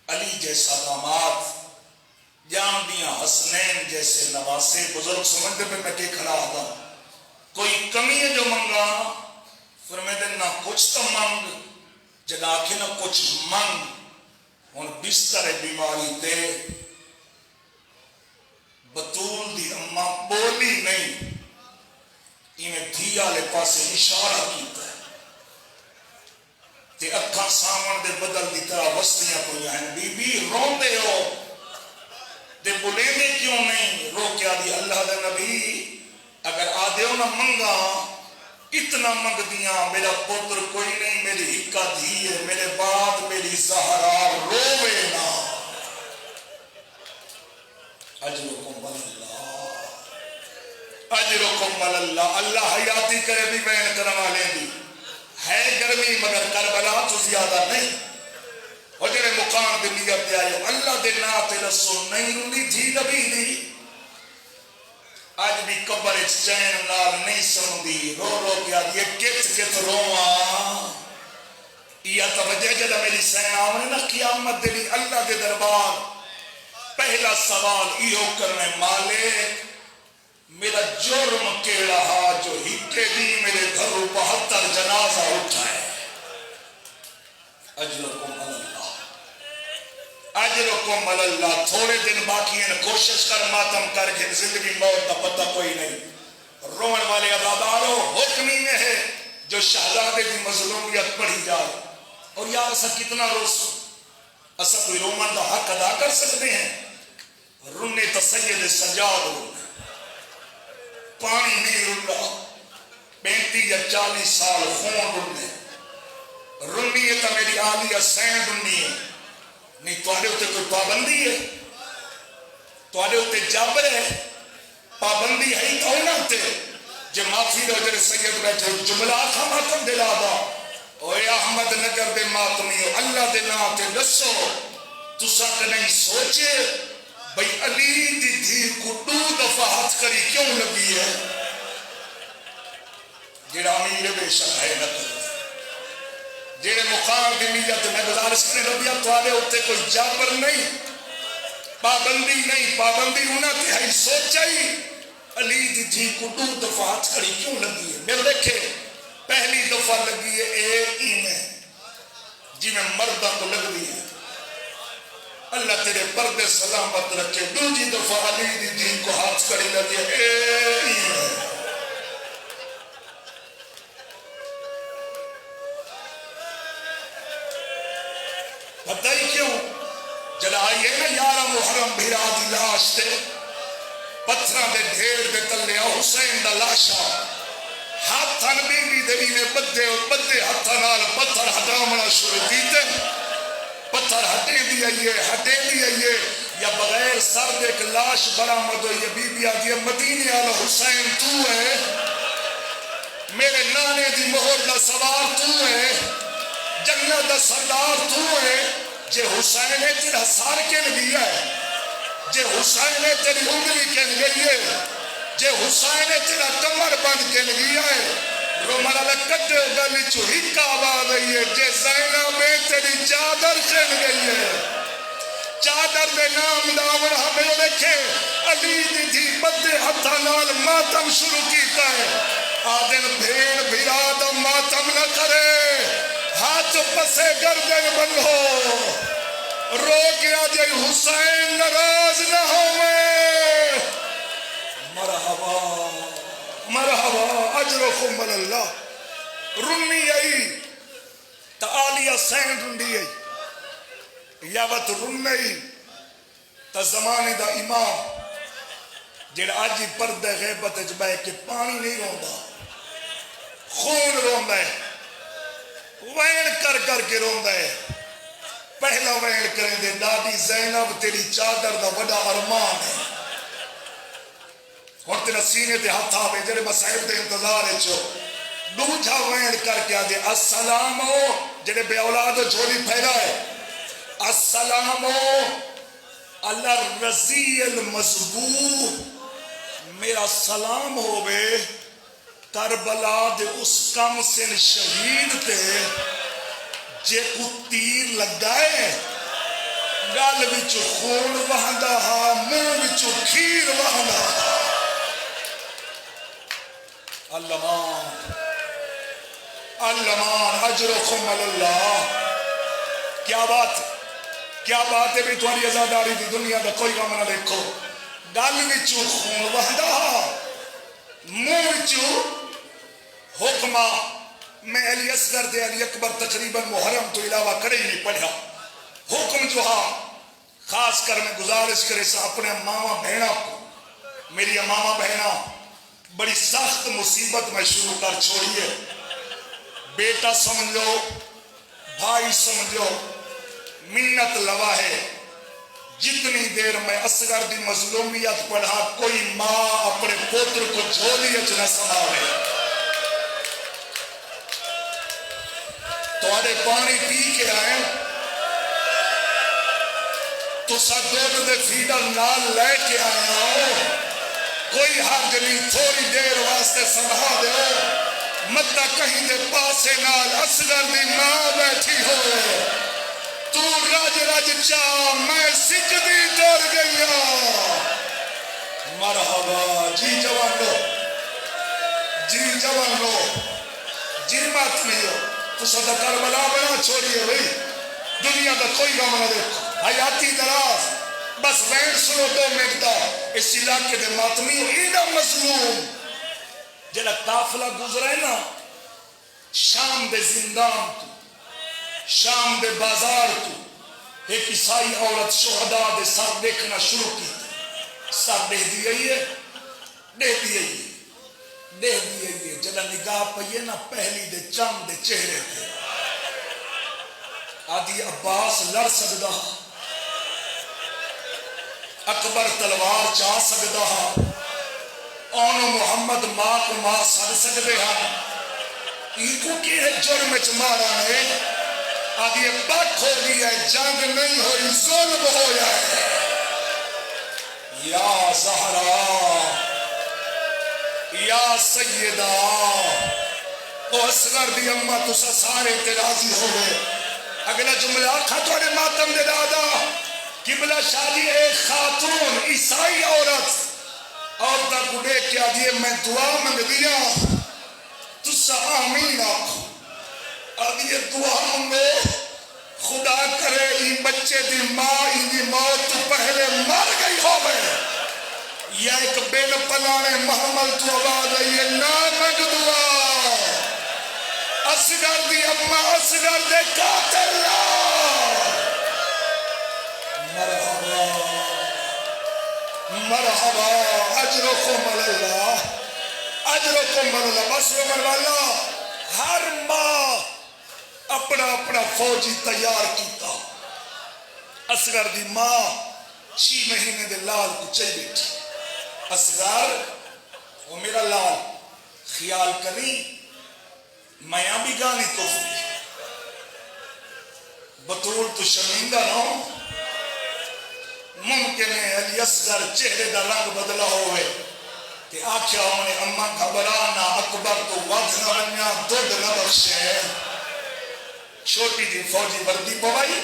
علی جیسا داماد جان دیا حسنین جیسے نواسے بزرگ سمجھتے پہ میں کہ کھڑا تھا کوئی کمی ہے جو مانگا فرمائے دے نہ کچھ تو مانگ جگہ کے نہ کچھ مانگ ان بستر بیماری دے بطول دی اماں بولی نہیں انہیں دھیا لے پاسے اشارہ کیتا ہے تے اکھا سامن دے بدل دی طرح وستیاں کوئی ہیں بی بی رون دے ہو دے بولے دے کیوں نہیں رو کیا دی اللہ دے نبی اگر آدھے ہو نہ منگا اتنا منگ دیا میرا پتر کوئی نہیں میری ہکا دھی ہے میرے بعد میری زہرا روے نا اجرکم اللہ اجرکم اللہ اللہ حیاتی کرے بھی بین کرنا لیں دی ہے گرمی مگر کربلا تو زیادہ نہیں اور جنہیں مقام دے نیت دے آئے اللہ دے نات رسول نہیں رونی تھی نبی دی آج بھی قبر چین نال نہیں سمدی رو رو کیا یہ کت رواں یا توجہ جدہ میری سین آمنے نا قیامت دلی اللہ دے دربار پہلا سوال ایو کرنے مالک میرا جرم کیڑا ہا جو ہکے دی میرے گھروں 72 جنازہ اٹھائے اجرکم اللہ اجرکم اللہ تھوڑے دن باقی ہیں کوشش کر ماتم کر کے زندگی موت کا پتہ کوئی نہیں رومن والے عزاداروں حکمی میں ہے جو شہزادے کی مظلومیت پڑھی جائے اور یار ایسا کتنا روسو ایسا کوئی رومن دا حق ادا کر سکتے ہیں رنے تا سید سجاد رونے پانی نہیں رن رہا 35 یا 40 سال خون رنے رنی ہے تا میری آلیہ سین رنی ہے نہیں توڑے ہوتے کوئی پابندی ہے توڑے ہوتے جابر ہے پابندی ہے ہی تو نہ ہوتے جو معافی دو جرے سید بیٹھے جملہ آخا ماتم دلا دا اوے احمد نگر دے ماتمی ہو اللہ دے ناتے لسو تو ساکھ نہیں سوچے بھئی علی دی دھیر کو 2 دفعہ ہاتھ کری کیوں لگی ہے جیڑا امیر بے شک ہے نہ کرے جیڑے مقام دی نیت میں گزارش کرنے ربیہ توالے ہوتے کوئی جابر نہیں پابندی نہیں پابندی ہونا تے ہی سوچائی علی دی دھیر کو 2 دفعہ ہاتھ کری کیوں لگی ہے میرے دیکھے پہلی دفعہ لگی ہے اے میں جی میں مردہ کو لگ دی ہے اللہ تیرے پردے سلامت رکھے دوسری دفعہ علی دی دین کو ہاتھ کری لگی ہے اے میں پتہ ہی کیوں جل آئیے نا 11 محرم بھیرا دی لاش تے پتھرہ دے ڈھیر دے تلے حسین دا لاشا ہاتھاں بی بی دری نے بدے ہاتھاں نال پتھر ہٹامنا شروع کیتے پتھر ہٹے بھی آئیے یا بغیر سرد ایک لاش برآمد ہوئی بی بی آدھی مدینے والا حسین تو ہے میرے نانے دی مہر دا سوار تو ہے جنت دا سردار تو ہے جے حسین نے تیرا سار کے لگی ہے جے حسین نے تیری انگلی کے لگی ہے جے حسین نے تیرا کمر بند کے لگی ہے رومانا لکت گلی چوہی کا آباد ہے جے زینب میں تیری چادر کھل گئی ہے چادر دے نام داور ہمیں لکھے علی دی تھی بدے ہتھا نال ماتم شروع کیتا ہے آدن بھین بھیراد ماتم نہ کرے ہاتھ پسے گردن بنھو رو کے آجے حسین ناراض نہ ہوئے. مرحبا مرحبا اجرکم اللہ. رنی آئی تعالی حسین رنڈی آئی یا وقت رنی تا زمانے دا امام جڑا آجی پردہ غیبت جبائے کہ پانی نہیں روندا خون روندا ہے وین کر کر کے روندا ہے. پہلا وین کریں دے دادی زینب تیری چادر دا وڈا ارمان ہے اور تیرا سینے دے ہاتھ آوے جڑے مسائب دے انتظار ہے چو. دوجھا وین کر کے آدھے السلام جڑے بے اولاد جھولی پھیلا ہے السلام علی الرضی المذبوح. میرا سلام ہوئے کربلا دے اس کم سن شہید تے جے کو تیر لگائے گل وچ خون وہندا ہا منہ وچ کھیر وہندا ہا. اللہمان اللہمان اجرکم اللہ. کیا بات ہے بھی تمہاری ازاداری دی دنیا دا کوئی غم نہ دیکھو. گل وچوں خون وہدا منہ وچوں حکمہ. میں علی اصغر دے علی اکبر تقریباً محرم تو علاوہ کڑے ہی نہیں پڑھا. حکم جو ہاں خاص کر میں گزارش کرے سا اپنے ماما بہنا کو. میری ماما بہنا بڑی سخت مصیبت میں شروع کر چھوڑی ہے. بیٹا سمجھو بھائی سمجھو منت لوا ہے. جتنی دیر میں اصغر دی مظلومیت پڑھا کوئی ماں اپنے پوتر کو جھولیت نہ سناوے. تو آدھے پانی پی کے آئے تو سدود دے فیڈر نال لے کے آئے ہو. کوئی حق نہیں تھوڑی دیر واسطے سنبھا دے مطلع کہیں دے پاسے نال اصغر دی ماں بیٹھی ہوئے. تو رج رج چاہ میں سکھدی ڈر گیا. مرحبا جی جوان لو جی جوان لو جی مات لیو. تو صدا کربلا بنا چھوڑیے بھئی دنیا دا کوئی غم نہ دیکھو. حیاتی دراز بس وینڈ سنو 2 منٹ دا. اس علاقے دے ماتمی ایڈا مظلوم جڑا قافلہ گزرے نا شام دے زندان تو شام دے بازار تو ایک عیسائی عورت شہداء دے سر دیکھنا شروع کی. سر دے دیئے جڑا نگاہ پہیے نا پہلی دے چند دے چہرے تھے. آدھی عباس لڑ سکدا اکبر تلوار چاہ سکدا اون محمد ماں کو ماں سڑ سکدے ہاں. ایکو کی ہے جرم چ مارا ہے. آدھی پاک ہو گئی ہے جنگ نہیں ہوئی ظلم ہویا ہے. یا زہرا یا سیدہ او اصغر دی اممہ تسا سارے تراضی ہوئے. اگلا جملہ آکھا توڑے ماتم دے دادا قبلہ شادی ایک خاتون عیسائی عورتہ کو دیکھ کے آدھیے میں دعا منگ دیا تسا آمین آکھو. آدھیے دعا منگو خدا کرے یہ بچے دی ماں دی موت تو پہلے مر گئی ہو گئے یا ایک بین پلانے محمل تو آواز ہے یہ نا منگ دعا. اصغر دی اممہ اصغر دے قاتل مرحبا مرحبا اجرکم اللہ اجرکم اللہ. بس عمر والا ہر ماں اپنا اپنا فوجی تیار کیتا. اصغر دی ماں 6 مہینے دے لال کو چاہی بیٹھی. اصغر وہ میرا لال خیال کری میاں بھی گانی تو بطول تو شرمندہ نہ ممکن ہے علی اصغر چہرے دا رنگ بدلا ہوئے کہ آکھیا ہونے اممہ گھبرانا اکبر تو ود نہ بنیا دودھ نہ بخشے. چھوٹی جی فوجی وردی پوائی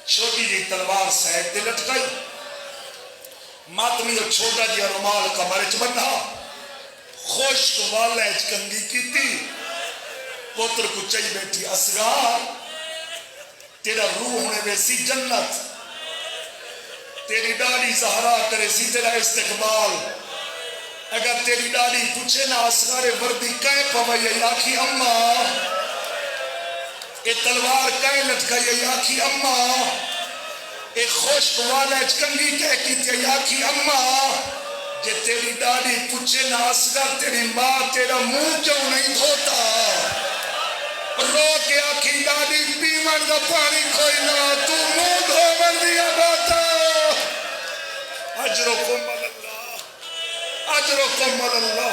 چھوٹی جی تلوار سیک دے لٹکائی. ماتمی جو چھوٹا جی رومال کمرچ بننا خوشک والیج کنگی کی تھی. پوتر کو چاہی بیٹھی اصغر تیرا روح ہونے ویسی جنت، تیری ڈاڑی زہرا کرے سی تیرا استقبال. اگر تیری ڈاڑی پوچھے نا اصغر وردی کہیں پوئی آکھی اماں، اے تلوار کہیں لٹکائی آکھی اماں، اے خشک والا کنگی کہہ کی تی آکھی اماں. جے تیری ڈاڑی پوچھے نا اصغر تیری ماں تیرا منہ کیوں نہیں دھوتا، رو کے آکھی ڈاڑی پیمن دا پانی کوئی نہ تو منہ دھومن دیا باتا. اجرکم اللہ، اجرکم اللہ.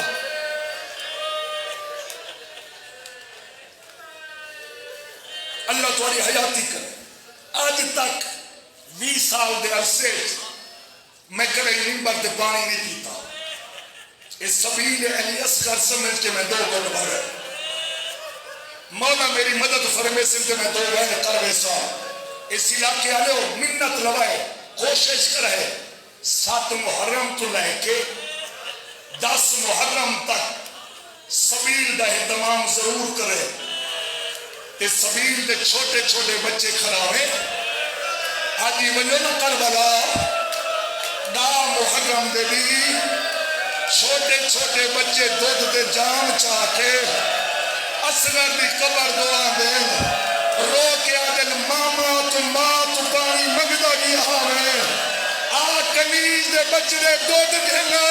اللہ تمہاری حیاتی کرے. آج تک 20 سال دے عرصے میں کبھی منبر تے پانی نہیں پیتا. اس سبیل علی اصغر سمجھ کے میں 2 گھنٹے بھرے مولا میری مدد فرمے سنتے میں 2 گھنٹے کروے سا. اس علاقے آلے ہو منت لوائے کوشش کرے 7 محرم تو لے کے 10 محرم تک سبیل دا اہتمام ضرور کرے. اس سبیل دے چھوٹے چھوٹے بچے کھڑاوے آجی ونجو نا کربلا دا محرم دے بھی چھوٹے چھوٹے بچے دودھ دے جام چاہ کے اصغر دی قبر دعا دے رو کے آدل ماما تو ماں تو پانی مگدہ گیا ہمیں آ کنیز دے بچے دودھ گھنے.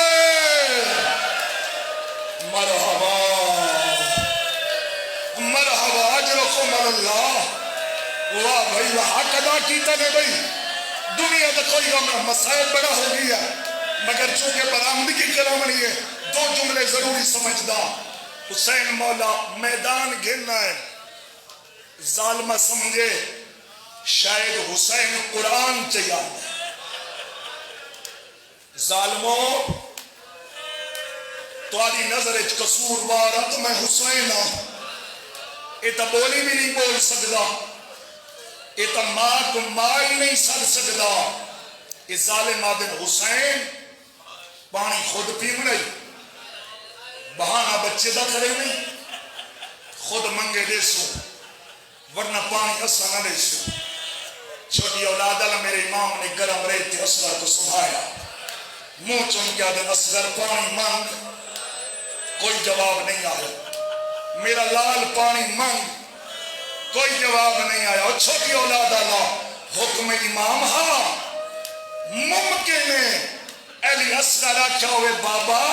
مرحبا مرحبا اجرکم اللہ. واہ بھائی واہ حق ادا کیتا نے بھائی. دنیا دا کوئی غم مسائل بڑا ہو گیا مگر چونکہ برآمدگی کرامنی ہے 2 جملے ضروری سمجھدا. حسین مولا میدان گھننا ہے ظالمہ سمجھے شاید حسین قرآن چاہیے. ظالموں تمہاری نظر اچ قصور وارت میں حسین ہوں. یہ تو بولی بھی نہیں بول سکتا، یہ تو ماں کو ماں ہی نہیں سڑ سکتا. یہ ظالم آدم حسین پانی خود پی منائی بہانہ بچے دا کرے نہیں خود منگے دے سو ورنہ پانی اسا نہ دے سو. چھوٹی اولاد اللہ میرے امام نے گرم رہتے اصغر کو سنبھایا منہ چن کے آدم اصغر پانی مانگ. کوئی جواب نہیں آیا. میرا لال پانی مانگ کوئی جواب نہیں آیا. اور چھوٹی اولاد اللہ حکم امام ہاں ممکن ہے علی اصغر آکھا ہوئے بابا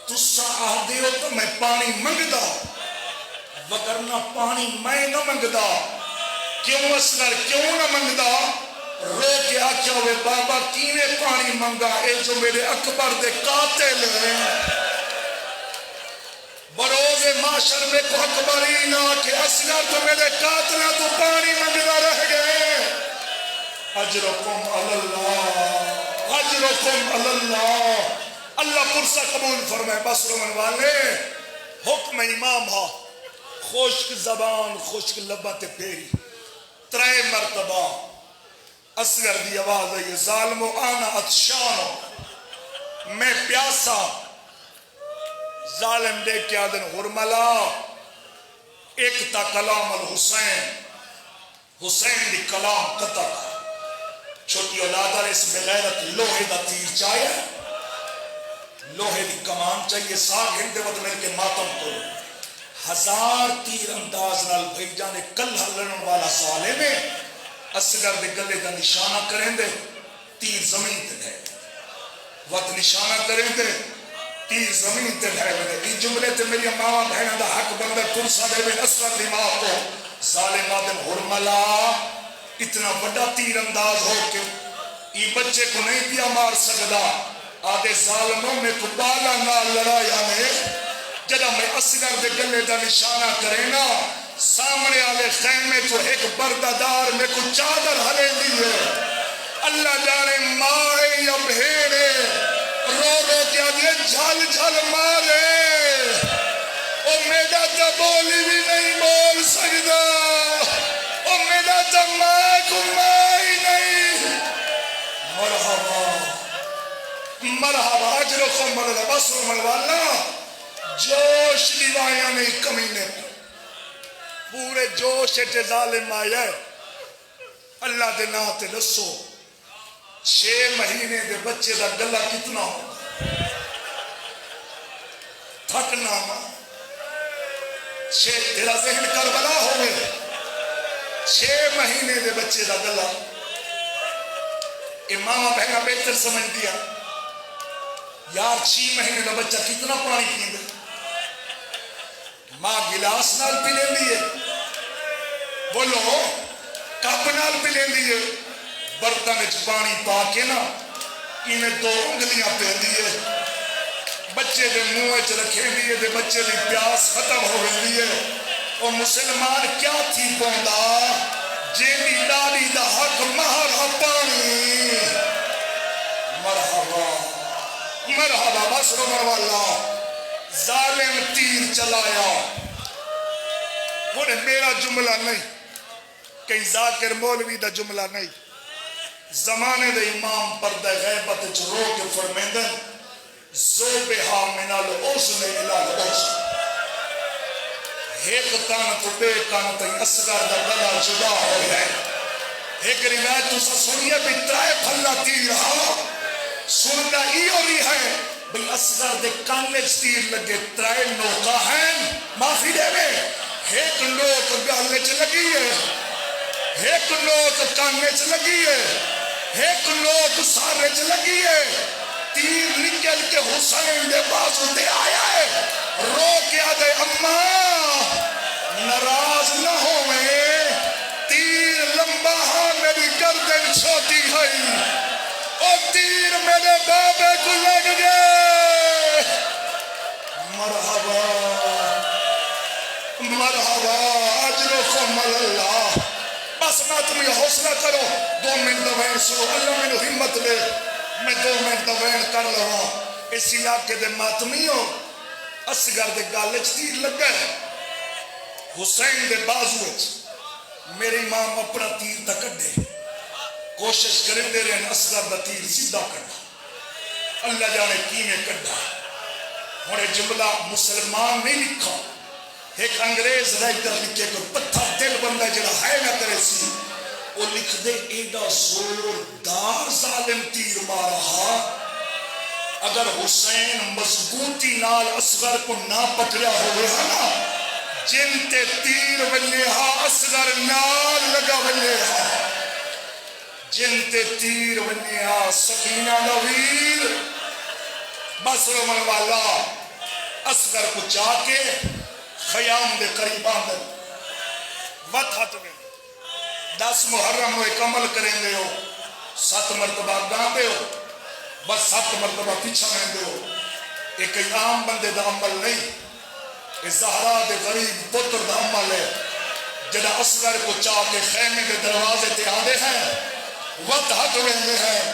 تسا آدھے ہو تو میں پانی منگدا وگرنہ پانی میں نہ منگدا. کیوں اصغر کیوں نہ منگدا؟ رو کے آکھا ہوئے بابا کینے پانی منگا اے جو میرے اکبر دے قاتل ہیں. بروز معاشر میں کو اکبری نہ کہ اصغر تو میرے قاتلہ تو پانی منگدا رہ گئے. اجرکم اللہ، اجرکم اللہ. اللہ پرسہ قبول فرمائے. بس رومن والے حکم امام ہاں خشک زبان خشک لبت پھیری 3 مرتبہ اصغر دی آواز ہے ظالمو آنا عطشانو میں پیاسا. ظالم دے کے آدن غرملا ایک تا کلام الحسین حسین دی کلام قطع. چھوٹی اولادہ اس بغیرت لوہے دا تیر چاہیے لوہے دی کمان چاہیے. ساگ ہندے وقت مل کے ماتم کرو 1000 تیر انداز نال بھائی جانے کل ہلن والا سوالے میں اصغر دے گلے دا نشانہ کریں دے تیر زمین تے گئے وقت نشانہ کریں دے تیر زمین تے گئے دے. ای جملے تے میری ماما بہنہ دا حق بندہ پرسا دے بے اصغر دماغ کو ظالم آدم حرملا اتنا بڑا تیر انداز ہو کے ای بچے کو نہیں پیا مار سکدا. آدھے ظالموں میں کو بالا نہ لڑایا میں جدہ میں اصغر دے گلے دا نشانہ کرے نا سامنے آلے خیمے تو ایک بردادار میں کو چادر ہلے لی ہے. اللہ جانے مارے یا بھیڑے رو رو کیا دے جھل جھل مارے او میرا تا بولی بھی نہیں بول سکتا او میرا تا ماں کو ماں ہی نہیں. مرحبا مرحبا اجرکم مرحبا. بس مروالا جوش لیوایا نہیں کمینے پورے جوش اٹھے ظالم آیا ہے اللہ دے نا تے دسو 6 مہینے دے بچے دا گلا کتنا ہو تھکنا نا تیرا ذہن کربلا ہوئے 6 مہینے دے بچے دا گلا ماما بہنا بہتر سمجھ دیا یار 6 مہینے دا بچہ کتنا پانی پیندے ماں گلاس نال پی لیں دیئے بولو کپ نال پی لیں دیئے برتن وچ پانی پا کے نا انہیں 2 انگلیاں پہ دیئے بچے دے منہ وچ رکھیں دیئے دے بچے دی پیاس ختم ہو دیئے او مسلمان کیا تھی پوندا جیدی ڈالی دا حق مہر پانی مرحبا مرحبا بس رمر والا ظالم تیر چلایا وہ میرا جملہ نہیں کہیں ذاکر مولوی دا جملہ نہیں زمانے دے امام پردہ غیبت جرو کے فرمیندن زوبہا من العزن الى العزن ایک تان تو بے کان تھی اصغر دا گلا جدا ہو گئے ایک روایت تو سنیے بھی 3 پھلا تیر رہا سننا ہی ہو رہی ہے بھئی اصغر دے کاننے تیر لگے 3 نوکا ہیں معافی دے میں ایک نوک گالے چ لگی ہے ایک نوک کاننے چ لگی ہے ایک نوک سارے چ لگی ہے تیر نکل کے حسین دے بازو دے آیا ہے رو کے آدھے اماں ناراض نہ ہوئے تیر لمبا ہاں میری گردن چھوٹی ہے او تیر میرے بابے کو لگ گئے مرحبا مرحبا اجرکم اللہ بس میں تمہیں حوصلہ کرو 2 منٹ دوین سو اللہ میں ہمت لے میں 2 منٹ دوین کر لوں اس علاقے دے ماتمیوں اصغر دے گالے تیر لگ گئے حسین دے بازو میرے امام اپنا تیر تا کڈے کوشش کریں دے رہے ہیں اصغر دا تیر سیدھا کڈا اللہ جانے کینے کڈا ہمارے جملہ مسلمان نہیں لکھا ایک انگریز رائٹر لکھے کوئی پتھا دل بندہ جڑا ہے نہ کرے سی وہ لکھ دے ایڈا زوردار ظالم تیر مارا اگر حسین مضبوطی نال اصغر کو نہ پکڑیا ہوئے نا جن تے تیر ولے ہا اصغر نال لگا ولے ہا جن تے تیر ولے ہا سکینہ نویر بس رومن والا اصغر کو چاہ کے خیام دے قریب آندر وقت ہاتھ میں 10 محرم ہوئے کمل کریں دے ہو 7 مرتبہ گاں دے ہو بس 7 مرتبہ پیچھا میں دے ہو ایک عام بندے دا عمل نہیں اس زہرا دے غریب پتر دا عمل ہے جنہ اصغر کو چاہ کے خیمے کے دروازے تے آدھے ہیں وقت ہاتھ ویندے ہیں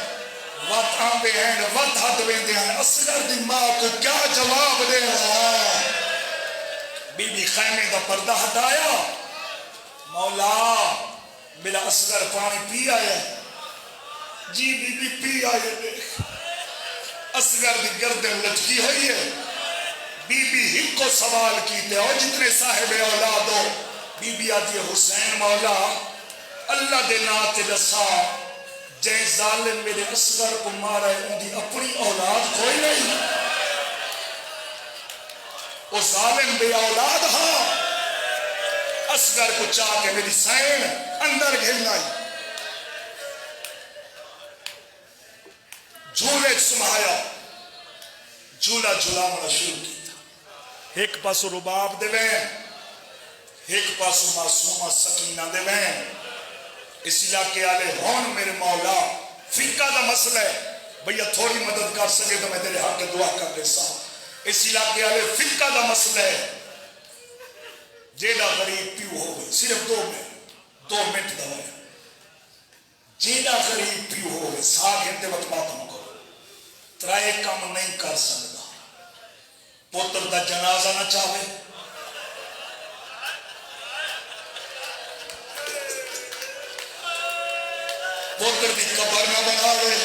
وقت آندے ہیں وقت ہاتھ ویندے ہیں اصغر دی ماں کو کیا جواب دے رہا ہے بی بی خیمے دا پردہ ہٹایا مولا میرا اصغر پانی پی آیا جی بی بی پی آیا دیکھ اصغر دی گردن لٹکی ہوئی ہے بی بی ہی کو سوال کیتے اور جتنے صاحب اولاد ہو بی بی آدھی حسین مولا اللہ دے ناتے دسا جائے ظالم میرے اصغر کو مارا ہے ان دی اپنی اولاد کوئی نہیں وہ ظالم بے اولاد ہاں اصغر کو چاہ کے میری سین اندر گھلنائی جھولے سمایا جھولا جھولا شروع کی تھا ایک پاسو رباب دے وین ایک پاسو معصومہ سکینہ دے وین اس علاقے آلے ہون میرے مولا فقہ دا مسئلہ ہے بھئیہ تھوڑی مدد کر سکے تو میں تیرے حق کے دعا کر دے سا اس علاقے آلے فقہ دا مسئلہ ہے جیدہ غریب پیو ہو گئی صرف 2 منٹ دوائے جیدہ غریب پیو ہو گئی 7 گھنٹے وقت ماتم کرو ترائے کام نہیں کر سکتا پوتر دا جنازہ نہ چاہے پوتر دی قبر نہ بنا گئے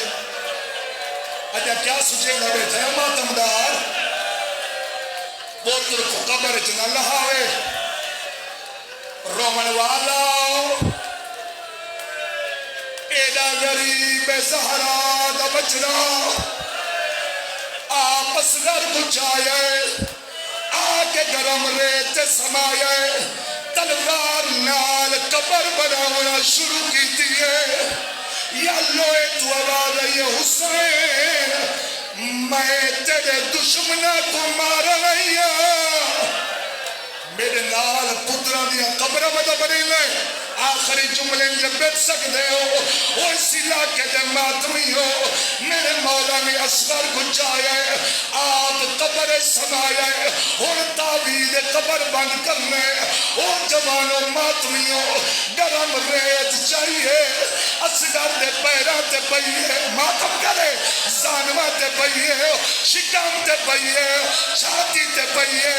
اچھا کیا سوچے گا بیٹھے ہیں ماتمدار پوتر کو قبر چنہ لہاوے رومن والا ایڈا غریب زہرا دا بچنا آپ اصغر بچائے آکے گرم ریت سمائے تلوار نال قبر بناونا شروع کی دیئے یا لوئے تو آواز ہے حسین میں تیرے دشمنہ کو مارا نہیں میرے نال پترہ دیا قبرہ مدہ بنی لیں آخری جملے جب بیٹھ سکتے ہو وہ اسی علاقے دے ماتمی ہو میرے مولا نے اصغر کو چاہے آپ قبر سمائے اور تعوید قبر بند کرنے وہ جوانوں ماتمی ہو گرم ریت چاہیے اصغر دے پیرہ تے پئیے ماتم کرے زانوہ تے پئیے شکام تے پئیے چھاتی تے پئیے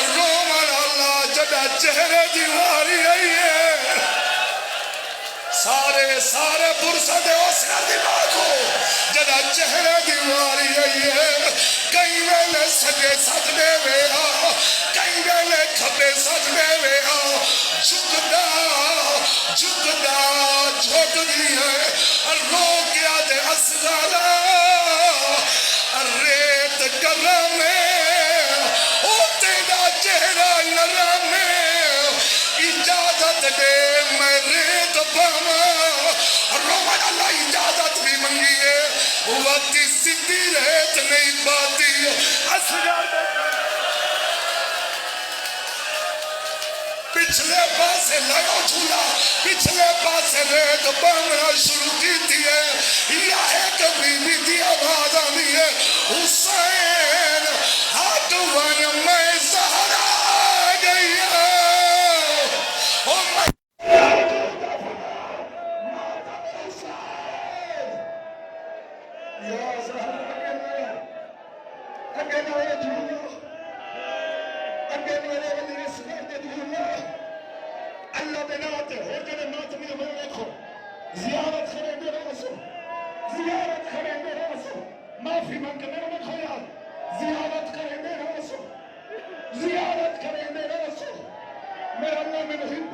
رومان اللہ جدا چہرے دیواری آئیے سارے پرسہ دے اسکر دیوار کو جدا چہرے دیواری آئیے کئی ویلے سجے سجنے ویہا کئی ویلے کھپے سجنے ویہا جھکدا جھوٹ دی ہے رو کیا دے اصغر ریت گرم او تیرا چہرہ نرم اجازت دے میں ریت پاما رومان اللہ اجازت بھی منگی ہے وقت سدھی ریت نہیں پاتی اصغر پچھلے پاسے لگو جھولا پچھلے پاسے ریت بامنا شروع کی دیئے یا ایک بی بی دی آواز آنی ہے حسین ہاتوان میں زہرا گئی او میں یا زہرا اگلا یہ جھولا اگلا یہ ولی اسگر دے جھولا اللہ دے ناتے ہو جنے ماتمی ہو دیکھو زیارت کریں دے رسو زیارت کریں دے رسو معافی مانگ میرے میں کھویا زیارت کریں دے رسو زیارت کریں دے رسو میرا اللہ میں نہیں